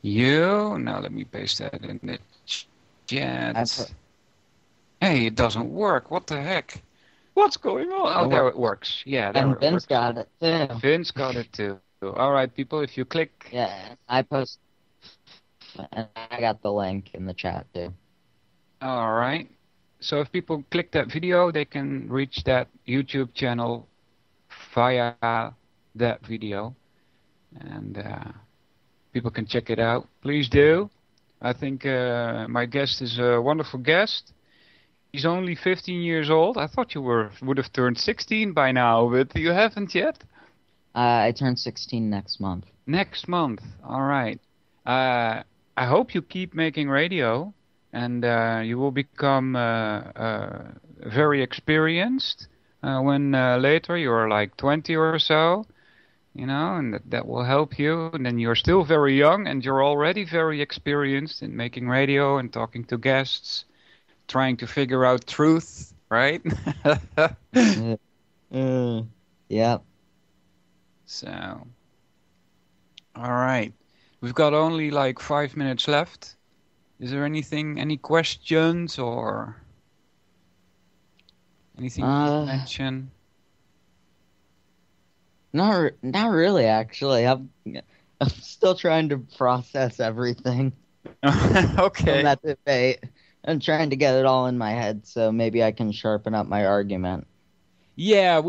you. Now let me paste that in the chat. Hey, it doesn't work. What the heck? What's going on? Oh, there it works. Yeah, there it works. And Vince got it too. Vince got it too. All right, people, if you click... Yeah, I post... And I got the link in the chat too. All right. So if people click that video, they can reach that YouTube channel via that video. And people can check it out. Please do. I think my guest is a wonderful guest. He's only 15 years old. I thought you would have turned 16 by now, but you haven't yet. I turn 16 next month. Next month. All right. I hope you keep making radio, and you will become very experienced when later you're like 20 or so, you know, and that will help you. And then you're still very young, and you're already very experienced in making radio and talking to guests, trying to figure out truth, right? Yeah. So, all right. We've got only like 5 minutes left. Is there any questions or anything to mention? Not really, actually. I'm still trying to process everything from Okay. that debate. I'm trying to get it all in my head, so maybe I can sharpen up my argument. Yeah,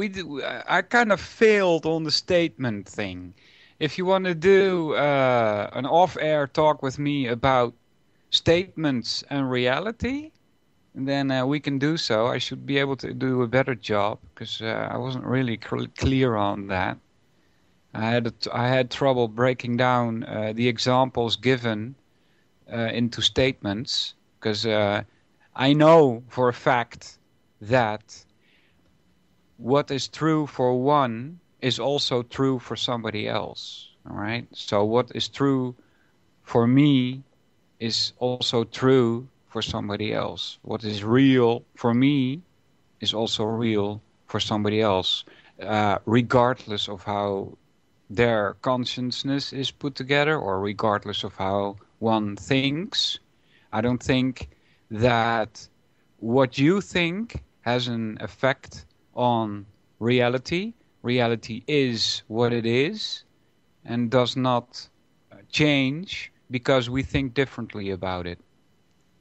I kind of failed on the statement thing. If you want to do an off-air talk with me about statements and reality, then we can do so. I should be able to do a better job because I wasn't really clear on that. I had trouble breaking down the examples given into statements because I know for a fact that what is true for one is also true for somebody else. All right. So what is true for me is also true for somebody else. What is real for me is also real for somebody else, regardless of how their consciousness is put together or regardless of how one thinks. I don't think that what you think has an effect on reality. Reality is what it is and does not change because we think differently about it.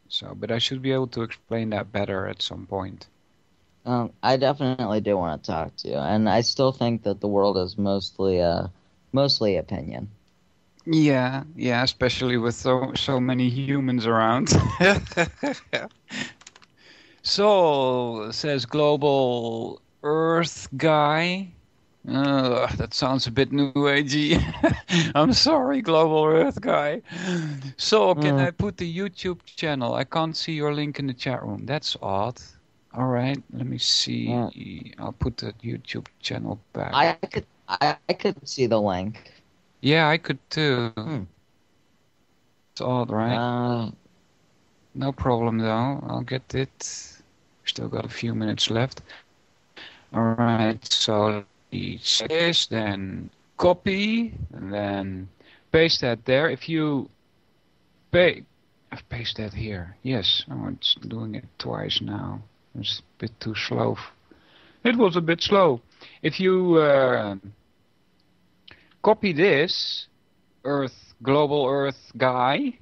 So, but I should be able to explain that better at some point. I definitely do want to talk to you, and I still think that the world is mostly opinion. Yeah, especially with so many humans around. So, says Global Earth Guy. That sounds a bit new agey. I'm sorry, Global Earth Guy. So, can I put the YouTube channel? I can't see your link in the chat room. That's odd. All right, let me see. I'll put the YouTube channel back. I could see the link. Yeah, I could too. It's odd, right? No problem though. I'll get it. Still got a few minutes left. All right, so this, then copy, and then paste that there. If you I've pasted that here. Yes, it's doing it twice now. It's a bit too slow. It was a bit slow. If you copy this, Global Earth Guy,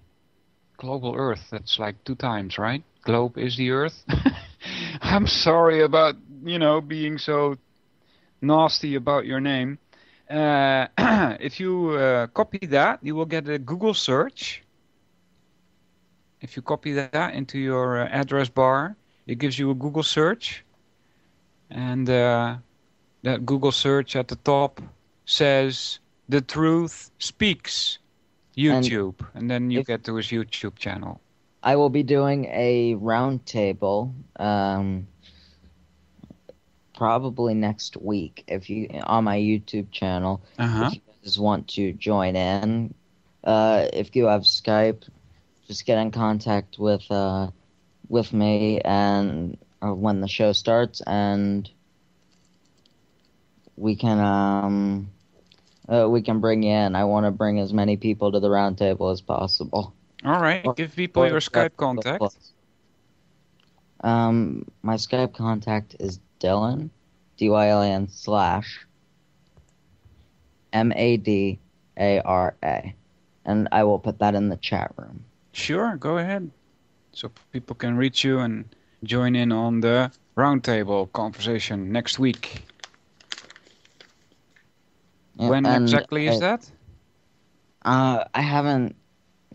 Global Earth, that's like 2 times, right? Globe is the Earth. I'm sorry about, being so nasty about your name. If you copy that, you will get a Google search. If you copy that into your address bar, it gives you a Google search. And that Google search at the top says, "The Truth Speaks YouTube." And then you get to his YouTube channel. I will be doing a roundtable probably next week on my YouTube channel. If you guys want to join in, if you have Skype, just get in contact with me and when the show starts, and we can bring you in. I want to bring as many people to the roundtable as possible. All right, give people your Skype contact. My Skype contact is Dylan, DYLAN /MADARA, and I will put that in the chat room. Sure, go ahead. So people can reach you and join in on the roundtable conversation next week. Yeah, when exactly is that? I haven't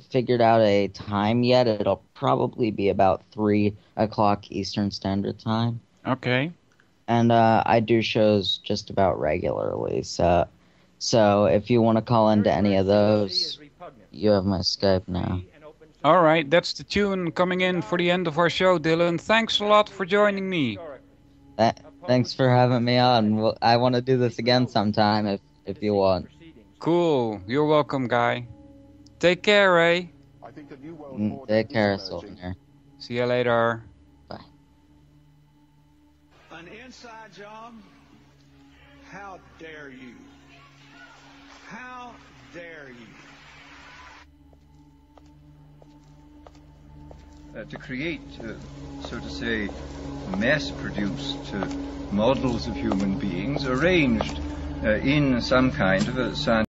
figured out a time yet. It'll probably be about 3 o'clock Eastern Standard Time. Okay. And I do shows just about regularly. So if you want to call into any of those, you have my Skype now. All right, that's the tune coming in for the end of our show, Dylan. Thanks a lot for joining me. Thanks for having me on. I want to do this again sometime if you want. Cool. You're welcome, guy. Take care, Ray. Take care, Solvinur. See you later. Bye. An inside job? How dare you? How dare you? To create, so to say, mass-produced models of human beings arranged in some kind of a scientific